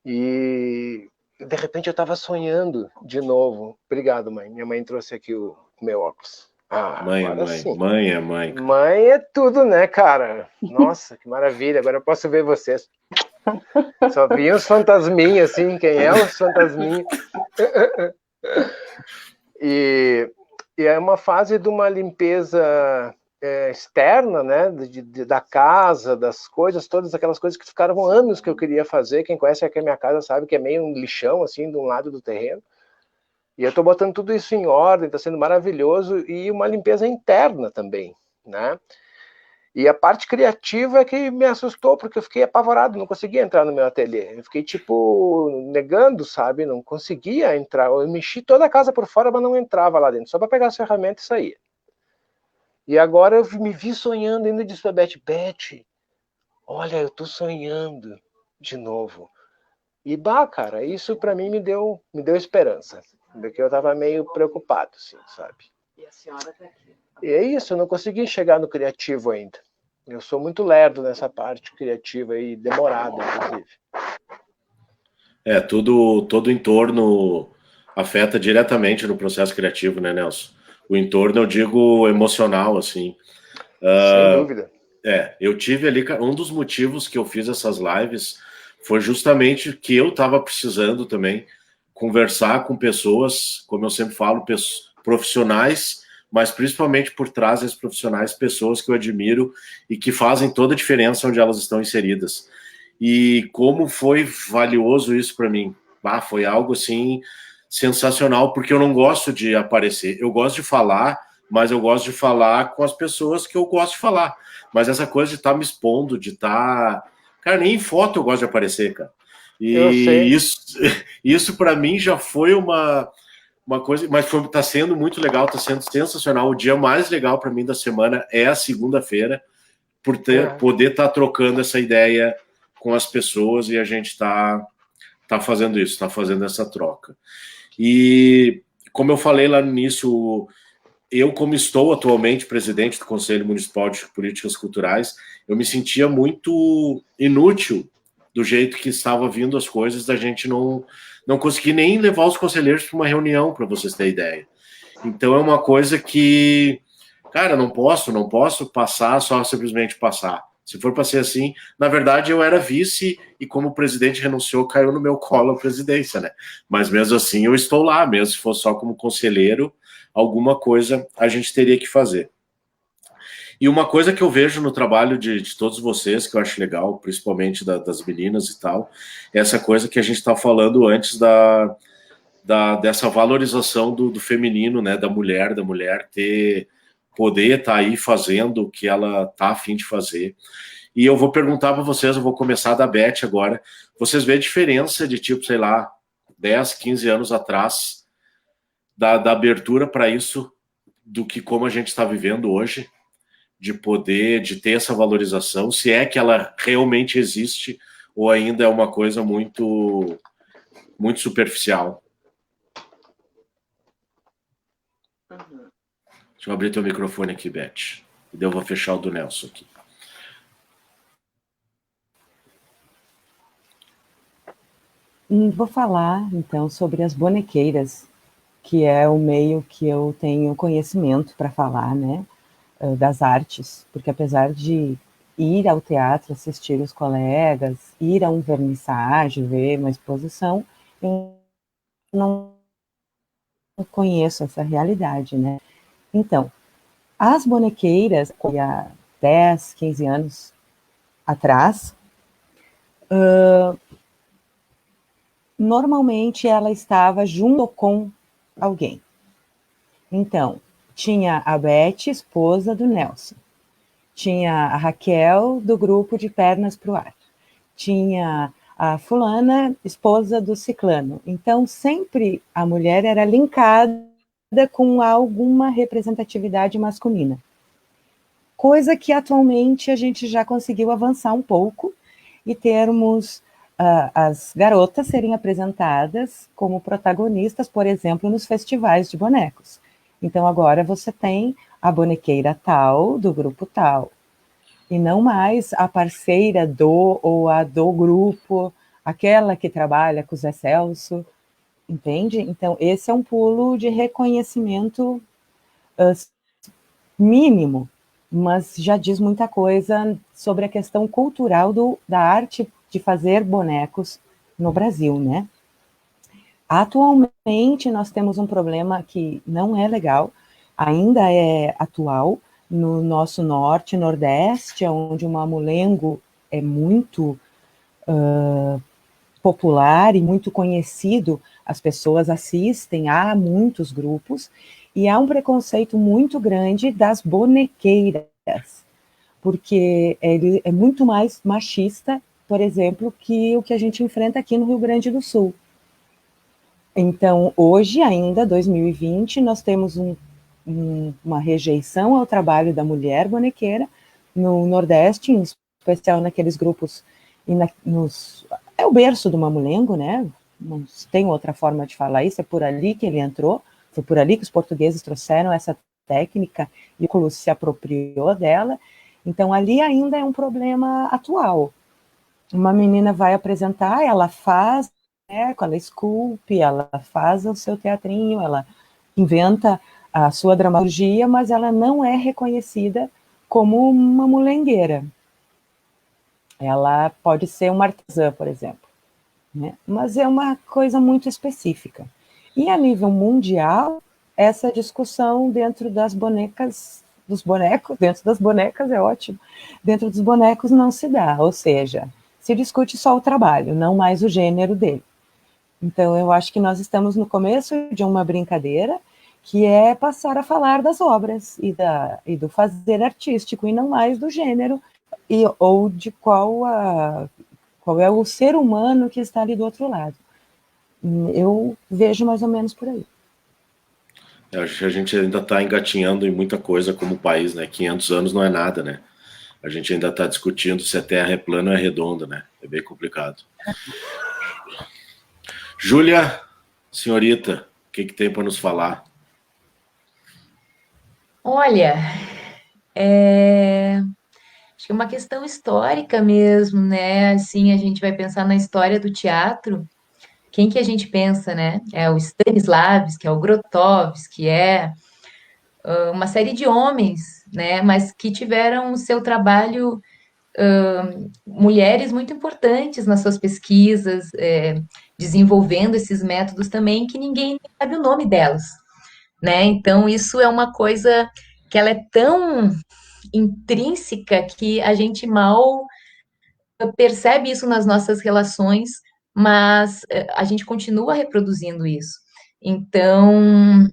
e de repente eu estava sonhando de novo. Obrigado, mãe. Minha mãe trouxe aqui o meu óculos. Mãe é mãe, sim. Mãe é mãe. Mãe é tudo, né, cara? Nossa, que maravilha. Agora eu posso ver vocês. Só vi uns fantasminhas, assim. Quem é os fantasminhas? E é uma fase de uma limpeza externa, né, da casa, das coisas, todas aquelas coisas que ficaram anos que eu queria fazer. Quem conhece aqui a minha casa sabe que é meio um lixão, assim, de um lado do terreno. E eu estou botando tudo isso em ordem, está sendo maravilhoso, e uma limpeza interna também, né? E a parte criativa é que me assustou, porque eu fiquei apavorado, não conseguia entrar no meu ateliê. Eu fiquei, tipo, negando, sabe? Não conseguia entrar. Eu mexi toda a casa por fora, mas não entrava lá dentro, só para pegar as ferramentas e sair. E agora eu me vi sonhando, ainda disse pra Beth, olha, eu tô sonhando de novo. E, cara, isso para mim me deu esperança. Porque eu tava meio preocupado, assim, sabe? E a senhora tá aqui. E é isso, eu não consegui chegar no criativo ainda. Eu sou muito lerdo nessa parte criativa e demorada, inclusive. Todo o entorno afeta diretamente no processo criativo, né, Nelson? O entorno, eu digo, emocional, assim. Sem dúvida. Eu tive ali, um dos motivos que eu fiz essas lives foi justamente que eu estava precisando também conversar com pessoas, como eu sempre falo, profissionais, mas principalmente por trás desses profissionais, pessoas que eu admiro e que fazem toda a diferença onde elas estão inseridas. E como foi valioso isso para mim. Foi algo assim sensacional, porque eu não gosto de aparecer, eu gosto de falar, mas eu gosto de falar com as pessoas que eu gosto de falar. Mas essa coisa de estar me expondo, de estar... Cara, nem em foto eu gosto de aparecer, cara. E isso para mim já foi uma coisa, mas está sendo muito legal, está sendo sensacional. O dia mais legal para mim da semana é a segunda-feira, por poder estar trocando essa ideia com as pessoas, e a gente está fazendo isso, está fazendo essa troca. E como eu falei lá no início, eu, como estou atualmente presidente do Conselho Municipal de Políticas Culturais, eu me sentia muito inútil do jeito que estava vindo as coisas, da gente não conseguir nem levar os conselheiros para uma reunião, para vocês terem ideia. Então é uma coisa que, cara, não posso passar, só simplesmente passar. Se for para ser assim, na verdade eu era vice e como o presidente renunciou, caiu no meu colo a presidência, né? Mas mesmo assim eu estou lá, mesmo se for só como conselheiro, alguma coisa a gente teria que fazer. E uma coisa que eu vejo no trabalho de todos vocês, que eu acho legal, principalmente das meninas e tal, é essa coisa que a gente está falando antes dessa valorização do feminino, né, da mulher poder estar aí fazendo o que ela está a fim de fazer. E eu vou perguntar para vocês, eu vou começar da Beth agora, vocês veem a diferença de tipo, sei lá, 10, 15 anos atrás, da abertura para isso, do que como a gente está vivendo hoje, de ter essa valorização, se é que ela realmente existe, ou ainda é uma coisa muito, muito superficial. Deixa eu abrir teu microfone aqui, Beth. E daí eu vou fechar o do Nelson aqui. Vou falar, então, sobre as bonequeiras, que é o meio que eu tenho conhecimento para falar, né, das artes, porque apesar de ir ao teatro, assistir os colegas, ir a um vernissage, ver uma exposição, eu não conheço essa realidade, né? Então, as bonequeiras, há 10, 15 anos atrás, normalmente ela estava junto com alguém. Então, tinha a Beth, esposa do Nelson. Tinha a Raquel, do grupo de Pernas pro Ar. Tinha a fulana, esposa do ciclano. Então, sempre a mulher era linkada com alguma representatividade masculina. Coisa que atualmente a gente já conseguiu avançar um pouco e termos as garotas serem apresentadas como protagonistas, por exemplo, nos festivais de bonecos. Então, agora você tem a bonequeira tal, do grupo tal, e não mais a parceira do ou a do grupo, aquela que trabalha com o Zé Celso, entende? Então, esse é um pulo de reconhecimento mínimo, mas já diz muita coisa sobre a questão cultural da arte de fazer bonecos no Brasil, né? Atualmente, nós temos um problema que não é legal, ainda é atual, no nosso norte, nordeste, onde o mamulengo é muito popular e muito conhecido, as pessoas assistem a muitos grupos, e há um preconceito muito grande das bonequeiras, porque ele é muito mais machista, por exemplo, que o que a gente enfrenta aqui no Rio Grande do Sul. Então, hoje, ainda, 2020, nós temos uma rejeição ao trabalho da mulher bonequeira no Nordeste, em especial naqueles grupos, é o berço do mamulengo, né? Não tem outra forma de falar isso, é por ali que ele entrou, foi por ali que os portugueses trouxeram essa técnica e o Colo se apropriou dela, Então, ali ainda é um problema atual. Uma menina vai apresentar, ela faz, né, ela esculpe, ela faz o seu teatrinho, ela inventa a sua dramaturgia, mas ela não é reconhecida como uma mulengueira. Ela pode ser uma artesã, por exemplo, né? Mas é uma coisa muito específica. E a nível mundial, essa discussão dentro das bonecas, dos bonecos, dentro das bonecas é ótimo, dentro dos bonecos não se dá, ou seja, se discute só o trabalho, não mais o gênero dele. Então, eu acho que nós estamos no começo de uma brincadeira que é passar a falar das obras e do fazer artístico, e não mais do gênero, ou de qual é o ser humano que está ali do outro lado. Eu vejo mais ou menos por aí. Eu acho que a gente ainda está engatinhando em muita coisa como país, né? 500 anos não é nada, né? A gente ainda está discutindo se a Terra é plana ou é redonda, né? É bem complicado. Júlia, senhorita, o que tem para nos falar? Olha, acho que é uma questão histórica mesmo, né? Assim, a gente vai pensar na história do teatro. Quem que a gente pensa, né? É o Stanislavski, é o Grotowski, é uma série de homens, né? Mas que tiveram o seu trabalho, mulheres muito importantes nas suas pesquisas, desenvolvendo esses métodos também, que ninguém sabe o nome delas, né? Então, isso é uma coisa que ela é tão intrínseca que a gente mal percebe isso nas nossas relações, mas a gente continua reproduzindo isso. Então,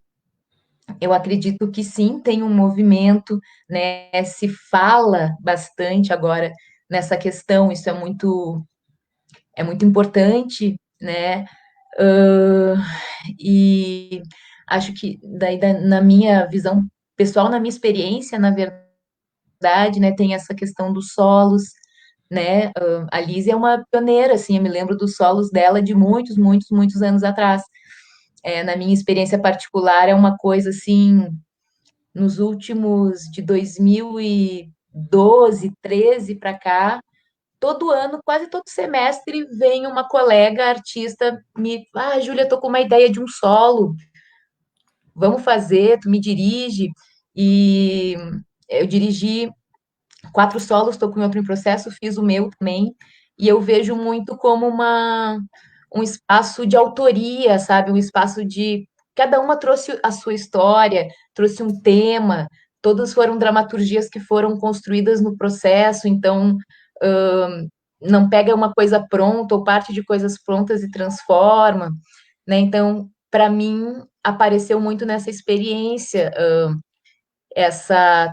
eu acredito que sim, tem um movimento, né? Se fala bastante agora nessa questão, isso é muito importante, né? Uh, e acho que daí na minha visão pessoal, na minha experiência, na verdade, né, tem essa questão dos solos, né? A Liz é uma pioneira, assim, eu me lembro dos solos dela de muitos, muitos, muitos anos atrás. Na minha experiência particular, é uma coisa assim, nos últimos de 2012, 13 para cá, todo ano, quase todo semestre, vem uma colega artista Júlia, tô com uma ideia de um solo, vamos fazer, tu me dirige. E eu dirigi 4 solos, estou com outro em processo, fiz o meu também, e eu vejo muito como um espaço de autoria, sabe? Um espaço de. Cada uma trouxe a sua história, trouxe um tema, todas foram dramaturgias que foram construídas no processo, então não pega uma coisa pronta ou parte de coisas prontas e transforma, né? Então, para mim, apareceu muito nessa experiência,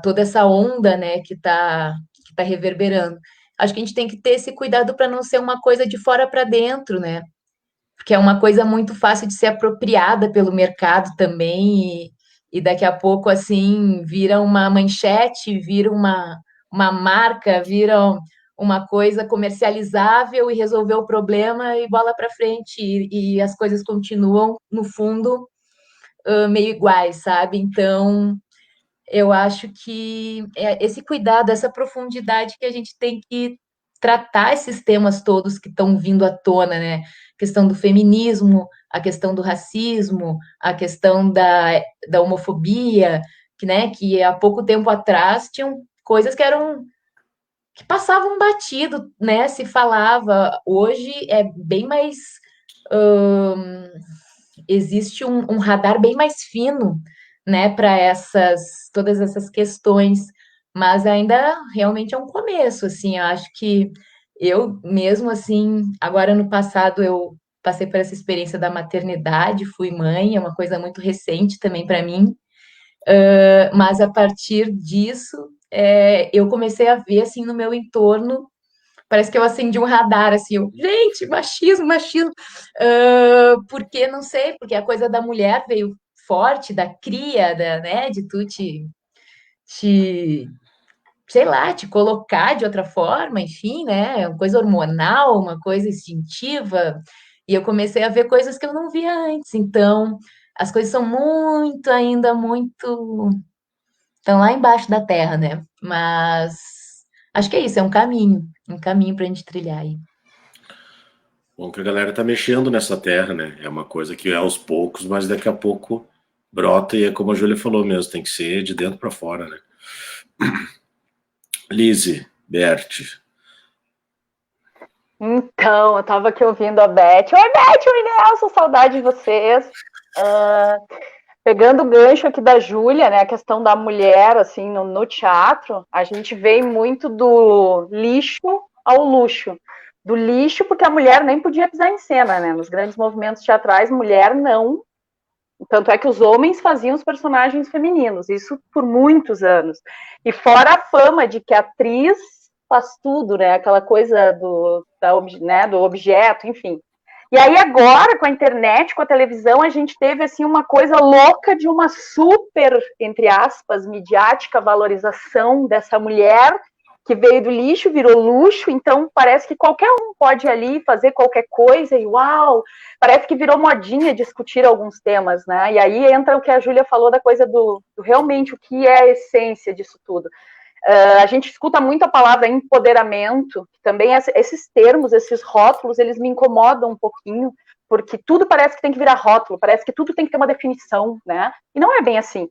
toda essa onda, né, que tá reverberando. Acho que a gente tem que ter esse cuidado para não ser uma coisa de fora para dentro, né? Porque é uma coisa muito fácil de ser apropriada pelo mercado também, e daqui a pouco, assim, vira uma manchete, vira uma marca, vira uma coisa comercializável e resolver o problema e bola para frente, e as coisas continuam, no fundo, meio iguais, sabe? Então, eu acho que é esse cuidado, essa profundidade que a gente tem que tratar esses temas todos que estão vindo à tona, né? A questão do feminismo, a questão do racismo, a questão da homofobia, que, né, que há pouco tempo atrás tinham coisas que passavam batido, né? Se falava. Hoje é bem mais. Existe um radar bem mais fino, né, para todas essas questões, mas ainda realmente é um começo, assim, eu acho que eu mesmo, assim, agora no passado eu passei por essa experiência da maternidade, fui mãe, é uma coisa muito recente também para mim, mas a partir disso, eu comecei a ver, assim, no meu entorno. Parece que eu acendi um radar, assim, gente, machismo, machismo. Porque, não sei, porque a coisa da mulher veio forte, da cria, né, de tu sei lá, te colocar de outra forma, enfim, né, uma coisa hormonal, uma coisa instintiva, e eu comecei a ver coisas que eu não via antes, então, as coisas são muito, ainda muito, estão lá embaixo da terra, né, mas Acho que é isso, é um caminho para a gente trilhar aí. Bom que a galera tá mexendo nessa terra, né? É uma coisa que é aos poucos, mas daqui a pouco brota e é como a Júlia falou mesmo, tem que ser de dentro para fora, né? Lise, Bert. Então, eu estava aqui ouvindo a Beth. Oi, Beth, oi, Nelson, saudade de vocês. Pegando o gancho aqui da Júlia, né, a questão da mulher, assim, no teatro, a gente vem muito do lixo ao luxo. Do lixo, porque a mulher nem podia pisar em cena, né? Nos grandes movimentos teatrais, mulher não. Tanto é que os homens faziam os personagens femininos, isso por muitos anos. E fora a fama de que a atriz faz tudo, né? Aquela coisa do objeto, enfim. E aí agora, com a internet, com a televisão, a gente teve assim uma coisa louca de uma super, entre aspas, midiática valorização dessa mulher que veio do lixo, virou luxo, então parece que qualquer um pode ir ali fazer qualquer coisa e uau, parece que virou modinha discutir alguns temas, né? E aí entra o que a Júlia falou da coisa do realmente o que é a essência disso tudo. A gente escuta muito a palavra empoderamento, também esses termos, esses rótulos, eles me incomodam um pouquinho, porque tudo parece que tem que virar rótulo, parece que tudo tem que ter uma definição, né? E não é bem assim.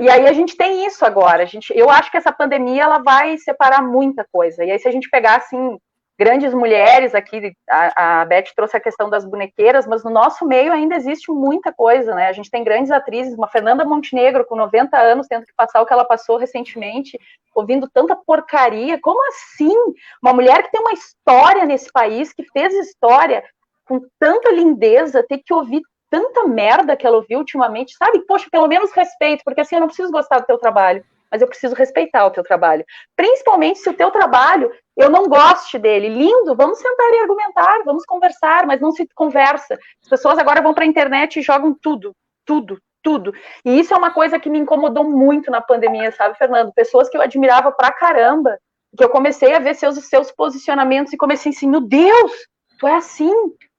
E aí a gente tem isso agora. Eu acho que essa pandemia ela vai separar muita coisa. E aí se a gente pegar assim grandes mulheres aqui, a Beth trouxe a questão das bonequeiras, mas no nosso meio ainda existe muita coisa, né? A gente tem grandes atrizes, uma Fernanda Montenegro com 90 anos tendo que passar o que ela passou recentemente, ouvindo tanta porcaria. Como assim? Uma mulher que tem uma história nesse país, que fez história com tanta lindeza, ter que ouvir tanta merda que ela ouviu ultimamente, sabe? Poxa, pelo menos respeito, porque assim eu não preciso gostar do teu trabalho, mas eu preciso respeitar o teu trabalho. Principalmente se o teu trabalho eu não goste dele. Lindo, vamos sentar e argumentar, vamos conversar, mas não se conversa. As pessoas agora vão para a internet e jogam tudo. E isso é uma coisa que me incomodou muito na pandemia, sabe, Fernando? Pessoas que eu admirava pra caramba, que eu comecei a ver seus posicionamentos e comecei assim, meu Deus, tu é assim?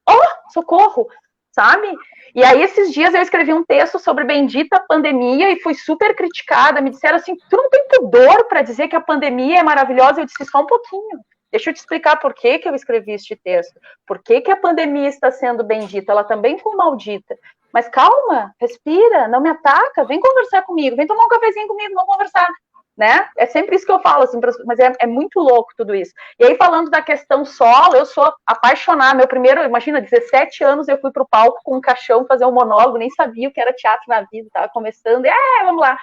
Oh, socorro, sabe? E aí, esses dias, eu escrevi um texto sobre bendita pandemia e fui super criticada. Me disseram assim, tu não tem pudor para dizer que a pandemia é maravilhosa? Eu disse, só um pouquinho. Deixa eu te explicar por que eu escrevi este texto. Por que a pandemia está sendo bendita? Ela também foi maldita. Mas calma, respira, não me ataca, vem conversar comigo, vem tomar um cafezinho comigo, vamos conversar. Né? É sempre isso que eu falo, assim, mas é muito louco tudo isso. E aí, falando da questão solo, eu sou apaixonada. Meu primeiro, imagina, 17 anos eu fui pro palco com um caixão fazer um monólogo, nem sabia o que era teatro na vida, estava começando, e vamos lá.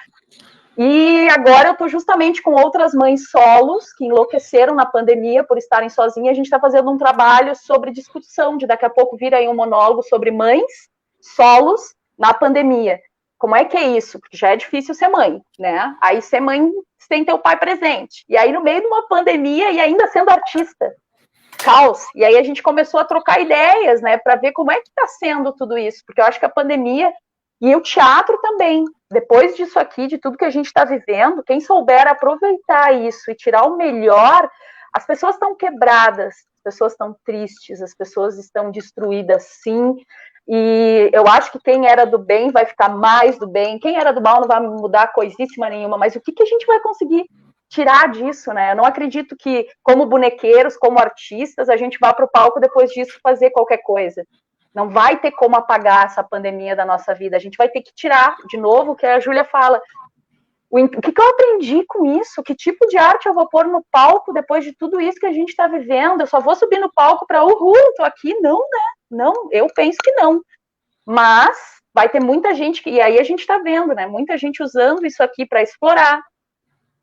E agora eu estou justamente com outras mães solos que enlouqueceram na pandemia por estarem sozinhas. A gente está fazendo um trabalho sobre discussão, de daqui a pouco vir aí um monólogo sobre mães solos na pandemia. Como é que é isso? Porque já é difícil ser mãe, né? Aí ser mãe sem ter o pai presente. E aí no meio de uma pandemia e ainda sendo artista. Caos. E aí a gente começou a trocar ideias, né? Para ver como é que está sendo tudo isso. Porque eu acho que a pandemia e o teatro também, depois disso aqui, de tudo que a gente está vivendo, quem souber aproveitar isso e tirar o melhor, as pessoas estão quebradas, as pessoas estão tristes, as pessoas estão destruídas, sim. E eu acho que quem era do bem vai ficar mais do bem, quem era do mal não vai mudar coisíssima nenhuma, mas o que a gente vai conseguir tirar disso, né? Eu não acredito que, como bonequeiros, como artistas, a gente vá para o palco depois disso fazer qualquer coisa. Não vai ter como apagar essa pandemia da nossa vida, a gente vai ter que tirar, de novo, o que a Júlia fala. O que eu aprendi com isso? Que tipo de arte eu vou pôr no palco depois de tudo isso que a gente está vivendo? Eu só vou subir no palco para tô aqui? Não, né? Não, eu penso que não. Mas vai ter muita gente, e aí a gente está vendo, né? Muita gente usando isso aqui para explorar,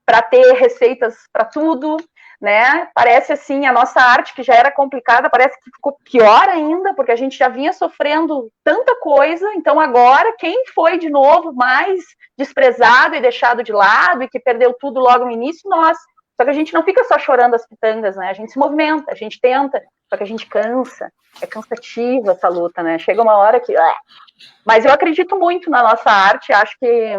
para ter receitas para tudo, né? Parece assim, a nossa arte que já era complicada, parece que ficou pior ainda, porque a gente já vinha sofrendo tanta coisa, então agora quem foi de novo mais desprezado e deixado de lado e que perdeu tudo logo no início, nós. Só que a gente não fica só chorando as pitangas, né? A gente se movimenta, a gente tenta, só que a gente cansa. É cansativa essa luta, né? Chega uma hora que... Mas eu acredito muito na nossa arte, acho que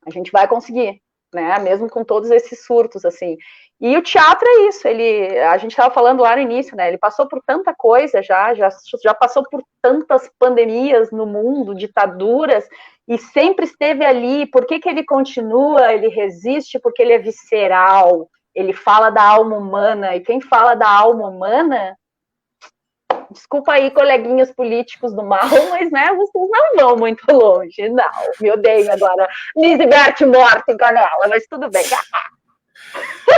a gente vai conseguir, né? Mesmo com todos esses surtos, assim. E o teatro é isso, a gente estava falando lá no início, né? Ele passou por tanta coisa já passou por tantas pandemias no mundo, ditaduras, e sempre esteve ali. Por que ele continua? Ele resiste porque ele é visceral, ele fala da alma humana, e quem fala da alma humana, desculpa aí, coleguinhas políticos do mal, mas, né, vocês não vão muito longe, não. Me odeio agora. Lisbeth morta em Canela, mas tudo bem.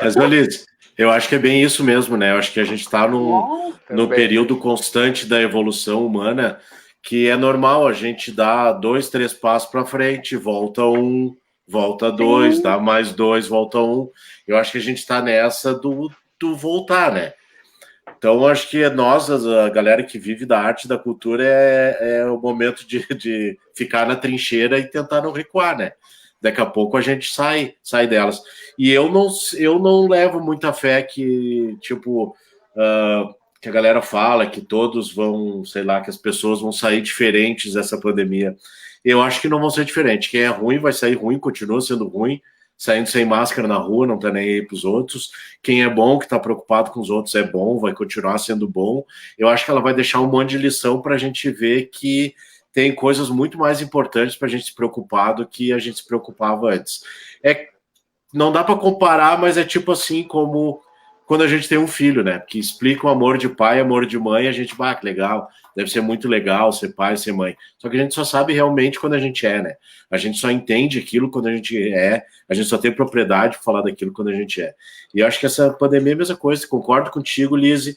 Mas, Liz, eu acho que é bem isso mesmo, né? Eu acho que a gente está no período constante da evolução humana, que é normal a gente dar 2, 3 passos para frente, volta 1, volta 2, dá mais 2, volta 1. Eu acho que a gente está nessa do voltar, né? Então, acho que nós, a galera que vive da arte e da cultura, é o momento de ficar na trincheira e tentar não recuar, né? Daqui a pouco a gente sai delas. E eu não levo muita fé que, tipo, que a galera fala que todos vão, sei lá, que as pessoas vão sair diferentes dessa pandemia. Eu acho que não vão ser diferentes. Quem é ruim vai sair ruim, continua sendo ruim, saindo sem máscara na rua, não tá nem aí pros outros. Quem é bom, que tá preocupado com os outros, é bom, vai continuar sendo bom. Eu acho que ela vai deixar um monte de lição pra gente ver que tem coisas muito mais importantes pra gente se preocupar do que a gente se preocupava antes. Não dá para comparar, mas é tipo assim como quando a gente tem um filho, né? Que explica o amor de pai, amor de mãe, a gente, que legal, deve ser muito legal ser pai, ser mãe. Só que a gente só sabe realmente quando a gente é, né? A gente só entende aquilo quando a gente é, a gente só tem propriedade para falar daquilo quando a gente é. E eu acho que essa pandemia é a mesma coisa, concordo contigo, Lizzy.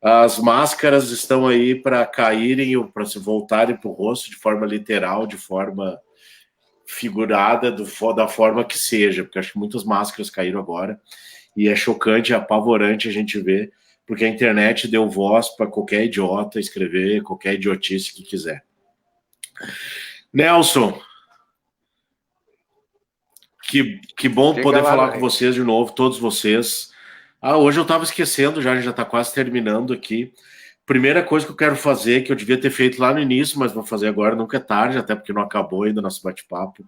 As máscaras estão aí para caírem ou para se voltarem para o rosto de forma literal, de forma figurada, da forma que seja, porque acho que muitas máscaras caíram agora. E é chocante, é apavorante a gente ver, porque a internet deu voz para qualquer idiota escrever qualquer idiotice que quiser. Nelson, que bom poder falar com vocês de novo, todos vocês. Hoje eu estava esquecendo, já está quase terminando aqui. Primeira coisa que eu quero fazer, que eu devia ter feito lá no início, mas vou fazer agora, nunca é tarde, até porque não acabou ainda nosso bate-papo.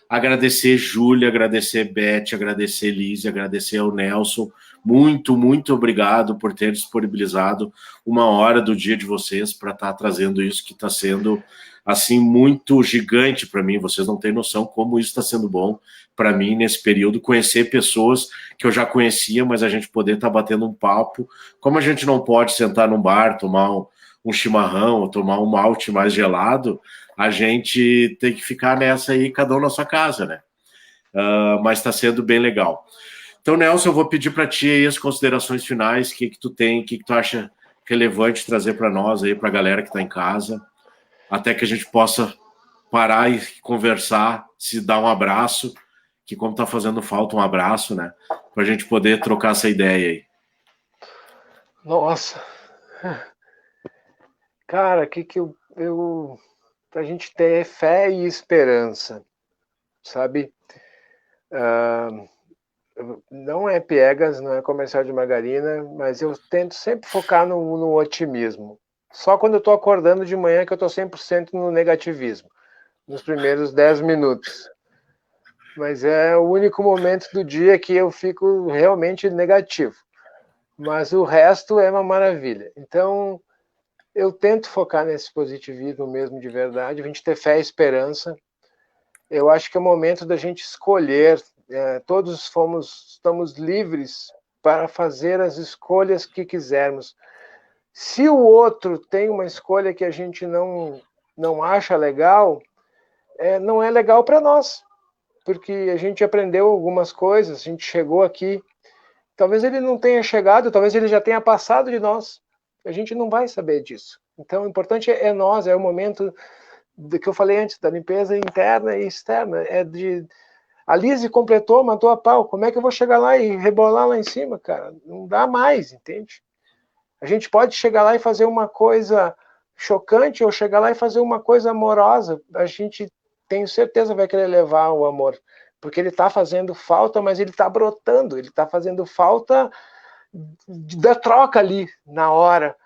Agradecer Júlia, agradecer Beth, agradecer Lizzy, agradecer ao Nelson. Muito, muito obrigado por ter disponibilizado uma hora do dia de vocês para estar trazendo isso que está sendo assim muito gigante para mim. Vocês não têm noção como isso está sendo bom para mim nesse período, conhecer pessoas que eu já conhecia, mas a gente poder estar batendo um papo. Como a gente não pode sentar num bar, tomar um chimarrão, ou tomar um malte mais gelado, a gente tem que ficar nessa aí, cada um na sua casa, né? Mas está sendo bem legal. Então, Nelson, eu vou pedir para ti aí as considerações finais, o que tu tem, o que tu acha relevante trazer para nós aí, para a galera que está em casa, até que a gente possa parar e conversar, se dar um abraço, que como está fazendo falta um abraço, né? Para a gente poder trocar essa ideia aí. Nossa. Cara, pra gente ter fé e esperança, sabe? Não é piegas, não é comercial de margarina, mas eu tento sempre focar no otimismo. Só quando eu tô acordando de manhã que eu tô 100% no negativismo, nos primeiros 10 minutos. Mas é o único momento do dia que eu fico realmente negativo. Mas o resto é uma maravilha. Então, eu tento focar nesse positivismo mesmo de verdade, a gente ter fé e esperança. Eu acho que é o momento da gente escolher, todos estamos livres para fazer as escolhas que quisermos. Se o outro tem uma escolha que a gente não acha legal, não é legal para nós, porque a gente aprendeu algumas coisas, a gente chegou aqui, talvez ele não tenha chegado, talvez ele já tenha passado de nós, a gente não vai saber disso. Então, o importante é nós, é o momento do que eu falei antes, da limpeza interna e externa. A Lizzy completou, matou a pau. Como é que eu vou chegar lá e rebolar lá em cima, cara? Não dá mais, entende? A gente pode chegar lá e fazer uma coisa chocante ou chegar lá e fazer uma coisa amorosa. A gente, tenho certeza, vai querer levar o amor. Porque ele está fazendo falta, mas ele está brotando. Ele está fazendo falta da troca ali, na hora.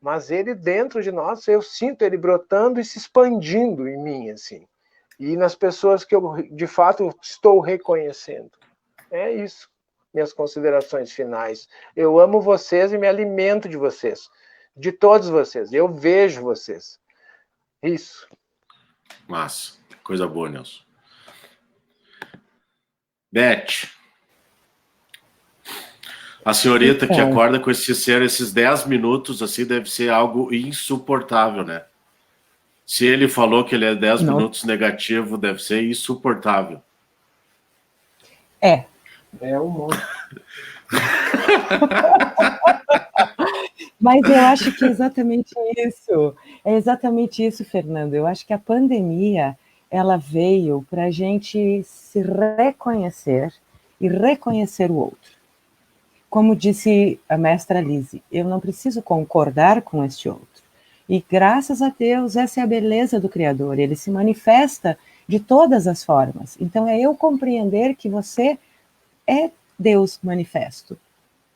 Mas ele dentro de nós, eu sinto ele brotando e se expandindo em mim, assim. E nas pessoas que eu, de fato, estou reconhecendo. É isso, minhas considerações finais. Eu amo vocês e me alimento de vocês. De todos vocês. Eu vejo vocês. Isso. Massa. Coisa boa, Nelson. Beth. A senhorita que Então. acorda com esses 10 minutos, assim, deve ser algo insuportável, né? Se ele falou que ele é 10 Não. minutos negativo, deve ser insuportável. É. É um monte. Mas eu acho que é exatamente isso. É exatamente isso, Fernando. Eu acho que a pandemia, ela veio para a gente se reconhecer e reconhecer o outro. Como disse a mestra Lise, eu não preciso concordar com este outro. E graças a Deus, essa é a beleza do Criador. Ele se manifesta de todas as formas. Então é eu compreender que você é Deus manifesto.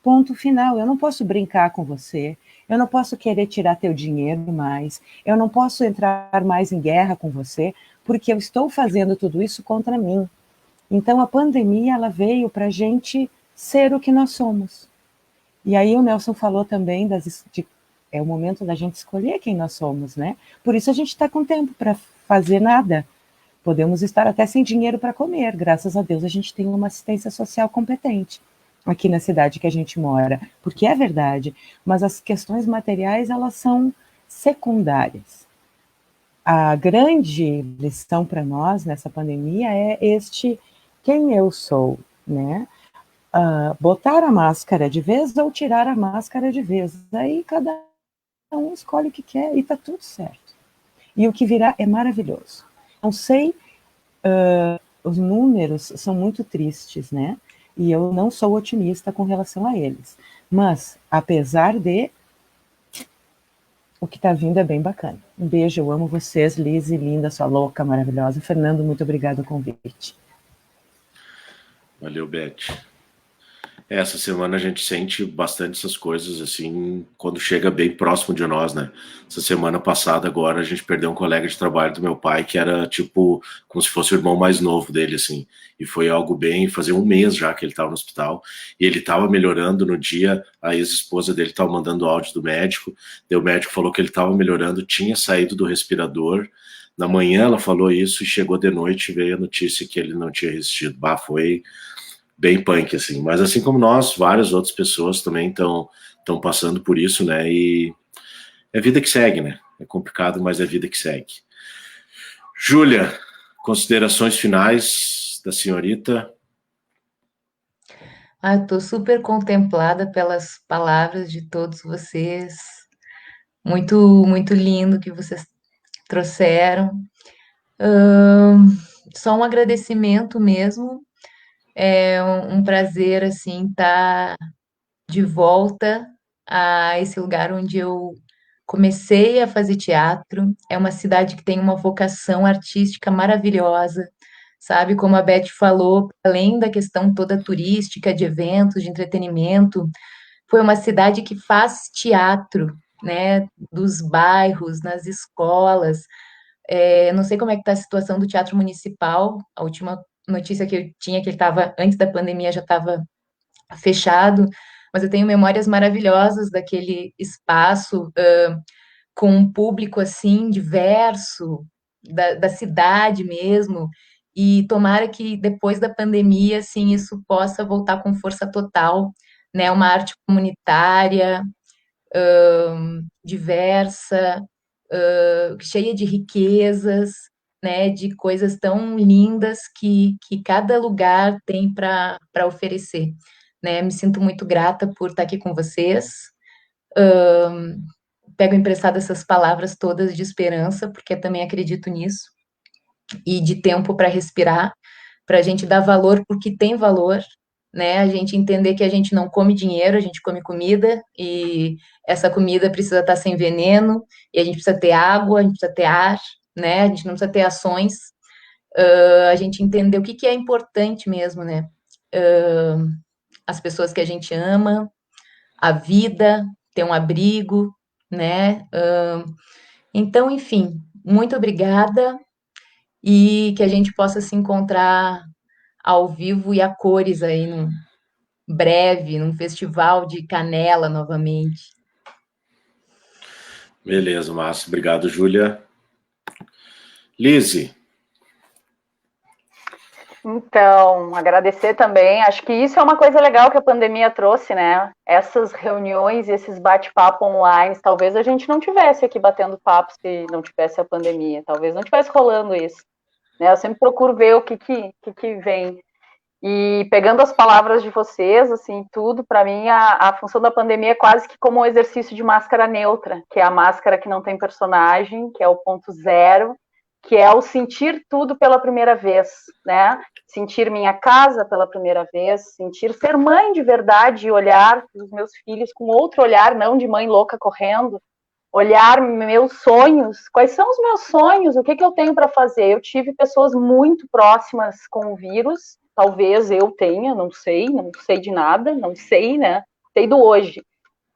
Ponto final. Eu não posso brincar com você, eu não posso querer tirar teu dinheiro mais, eu não posso entrar mais em guerra com você, porque eu estou fazendo tudo isso contra mim. Então a pandemia, ela veio para a gente ser o que nós somos. E aí o Nelson falou também é o momento da gente escolher quem nós somos, né? Por isso a gente está com tempo para fazer nada. Podemos estar até sem dinheiro para comer, graças a Deus a gente tem uma assistência social competente aqui na cidade que a gente mora, porque é verdade, mas as questões materiais, elas são secundárias. A grande lição para nós nessa pandemia é quem eu sou, né? Botar a máscara de vez ou tirar a máscara de vez, aí cada um escolhe o que quer e tá tudo certo. E o que virá é maravilhoso. Não sei, os números são muito tristes, né? E eu não sou otimista com relação a eles. Mas, apesar de, o que está vindo é bem bacana. Um beijo, eu amo vocês, Lise, linda, sua louca, maravilhosa. Fernando, muito obrigado pelo convite. Valeu, Beth. Essa semana a gente sente bastante essas coisas, assim, quando chega bem próximo de nós, né? Essa semana passada, agora, a gente perdeu um colega de trabalho do meu pai, que era, tipo, como se fosse o irmão mais novo dele, assim. E foi algo bem... Fazia um mês já que ele estava no hospital. E ele estava melhorando no dia, a ex-esposa dele estava mandando áudio do médico. Daí o médico falou que ele estava melhorando, tinha saído do respirador. Na manhã ela falou isso e chegou de noite e veio a notícia que ele não tinha resistido. Bah, foi... bem punk, assim. Mas assim como nós, várias outras pessoas também estão passando por isso, né? E é vida que segue, né? É complicado, mas é vida que segue. Júlia, considerações finais da senhorita? Estou super contemplada pelas palavras de todos vocês. Muito, muito lindo que vocês trouxeram. Só um agradecimento mesmo. É um prazer, assim, estar de volta a esse lugar onde eu comecei a fazer teatro. É uma cidade que tem uma vocação artística maravilhosa, sabe? Como a Beth falou, além da questão toda turística, de eventos, de entretenimento, foi uma cidade que faz teatro, né? Dos bairros, nas escolas. Não sei como é que está a situação do Teatro Municipal. A última notícia que eu tinha, que ele estava, antes da pandemia, já estava fechado, mas eu tenho memórias maravilhosas daquele espaço, com um público, assim, diverso, da cidade mesmo, e tomara que depois da pandemia, assim, isso possa voltar com força total, né, uma arte comunitária, diversa, cheia de riquezas, né, de coisas tão lindas que cada lugar tem para oferecer, né? Me sinto muito grata por estar aqui com vocês. Pego emprestado essas palavras todas de esperança, porque eu também acredito nisso, e de tempo para respirar, para a gente dar valor porque tem valor, né? A gente entender que a gente não come dinheiro, a gente come comida, e essa comida precisa estar sem veneno, e a gente precisa ter água, a gente precisa ter ar, né? A gente não precisa ter ações, a gente entender o que é importante mesmo, né? As pessoas que a gente ama, a vida, ter um abrigo, né? Então, enfim, muito obrigada, e que a gente possa se encontrar ao vivo e a cores aí num breve, num festival de Canela novamente. Beleza, Márcio. Obrigado, Júlia. Lise. Então, agradecer também. Acho que isso é uma coisa legal que a pandemia trouxe, né? Essas reuniões, esses bate-papo online. Talvez a gente não tivesse aqui batendo papo se não tivesse a pandemia. Talvez não tivesse rolando isso. Né? Eu sempre procuro ver o que vem. E pegando as palavras de vocês, assim, tudo, para mim, a função da pandemia é quase que como um exercício de máscara neutra, que é a máscara que não tem personagem, que é o ponto zero, que é o sentir tudo pela primeira vez, né? Sentir minha casa pela primeira vez, sentir ser mãe de verdade e olhar para os meus filhos com outro olhar, não de mãe louca correndo, olhar meus sonhos, quais são os meus sonhos, o que eu tenho para fazer. Eu tive pessoas muito próximas com o vírus, talvez eu tenha, não sei de nada, não sei, né? Sei do hoje.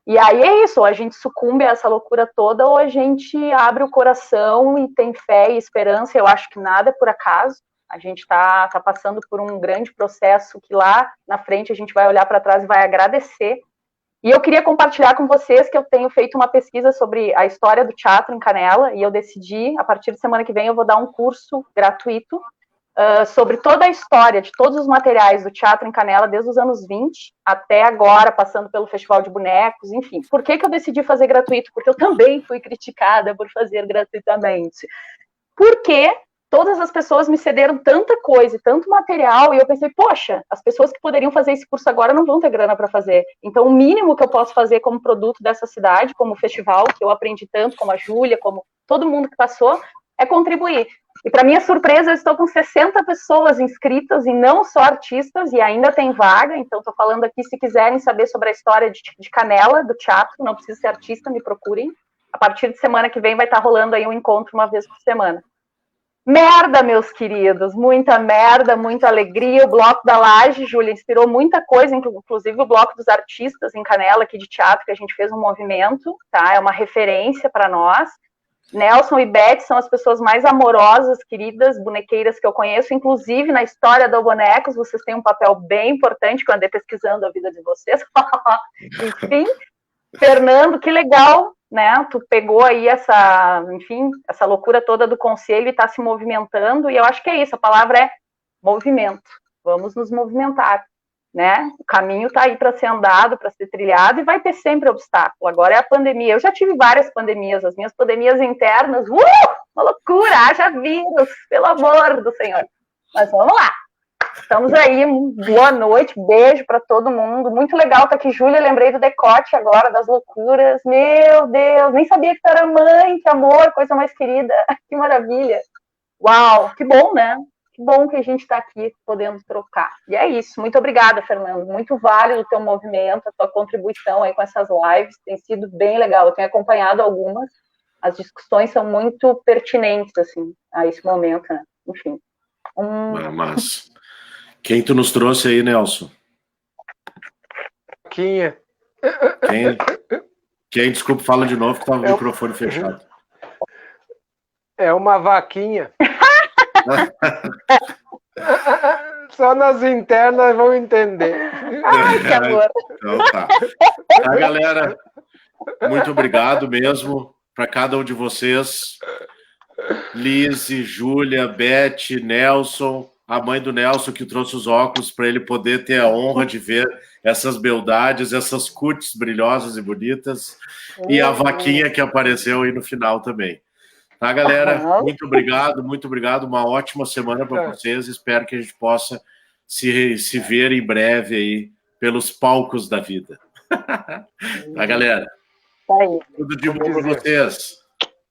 E aí é isso, ou a gente sucumbe a essa loucura toda, ou a gente abre o coração e tem fé e esperança. Eu acho que nada é por acaso. A gente está passando por um grande processo que lá na frente a gente vai olhar para trás e vai agradecer. E eu queria compartilhar com vocês que eu tenho feito uma pesquisa sobre a história do teatro em Canela, e eu decidi, a partir de semana que vem, eu vou dar um curso gratuito sobre toda a história de todos os materiais do teatro em Canela, desde os anos 20 até agora, passando pelo Festival de Bonecos, enfim. Por que eu decidi fazer gratuito? Porque eu também fui criticada por fazer gratuitamente. Porque todas as pessoas me cederam tanta coisa, tanto material, e eu pensei, poxa, as pessoas que poderiam fazer esse curso agora não vão ter grana para fazer. Então, o mínimo que eu posso fazer como produto dessa cidade, como festival, que eu aprendi tanto, como a Júlia, como todo mundo que passou, é contribuir. E para minha surpresa, eu estou com 60 pessoas inscritas, e não só artistas, e ainda tem vaga, então estou falando aqui, se quiserem saber sobre a história de Canela, do teatro, não precisa ser artista, me procurem. A partir de semana que vem vai estar rolando aí um encontro uma vez por semana. Merda, meus queridos, muita merda, muita alegria. O Bloco da Laje, Júlia, inspirou muita coisa, inclusive o Bloco dos Artistas em Canela, aqui de teatro, que a gente fez um movimento, tá? É uma referência para nós. Nelson e Beth são as pessoas mais amorosas, queridas, bonequeiras que eu conheço, inclusive na história do Bonecos, vocês têm um papel bem importante, que eu andei pesquisando a vida de vocês. Enfim, Fernando, que legal, né? Tu pegou aí essa loucura toda do conselho e está se movimentando, e eu acho que é isso, a palavra é movimento. Vamos nos movimentar, né? O caminho está aí para ser andado, para ser trilhado, e vai ter sempre obstáculo. Agora é a pandemia. Eu já tive várias pandemias, as minhas pandemias internas, uma loucura, haja vírus, pelo amor do Senhor. Mas vamos lá. Estamos aí, boa noite, beijo para todo mundo. Muito legal estar aqui, Júlia. Lembrei do decote agora, das loucuras. Meu Deus, nem sabia que tu era mãe, que amor, coisa mais querida. Que maravilha. Uau, que bom, né? Que bom que a gente está aqui podendo trocar. E é isso. Muito obrigada, Fernando. Muito válido o teu movimento, a tua contribuição aí com essas lives. Tem sido bem legal. Eu tenho acompanhado algumas. As discussões são muito pertinentes, assim, a esse momento, né? Enfim. Mas quem tu nos trouxe aí, Nelson? Vaquinha. Quem? Desculpa, fala de novo que tá o microfone fechado. É uma vaquinha. Só nas internas vão entender. Ai, que amor. Então tá. Tá, galera? Muito obrigado mesmo para cada um de vocês. Liz, Júlia, Beth, Nelson, a mãe do Nelson que trouxe os óculos para ele poder ter a honra de ver essas beldades, essas cutis brilhosas e bonitas, e a vaquinha que apareceu aí no final também. Tá, galera? Muito obrigado. Uma ótima semana para vocês. Espero que a gente possa se ver em breve aí pelos palcos da vida. Tá, galera? Tá aí. Tudo de bom para vocês.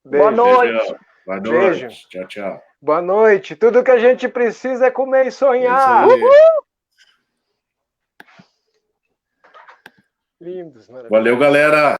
Beijo. Boa noite. Boa noite. Beijo. Tchau, tchau. Boa noite. Tudo que a gente precisa é comer e sonhar. Lindos, maravilhosos. Valeu, galera.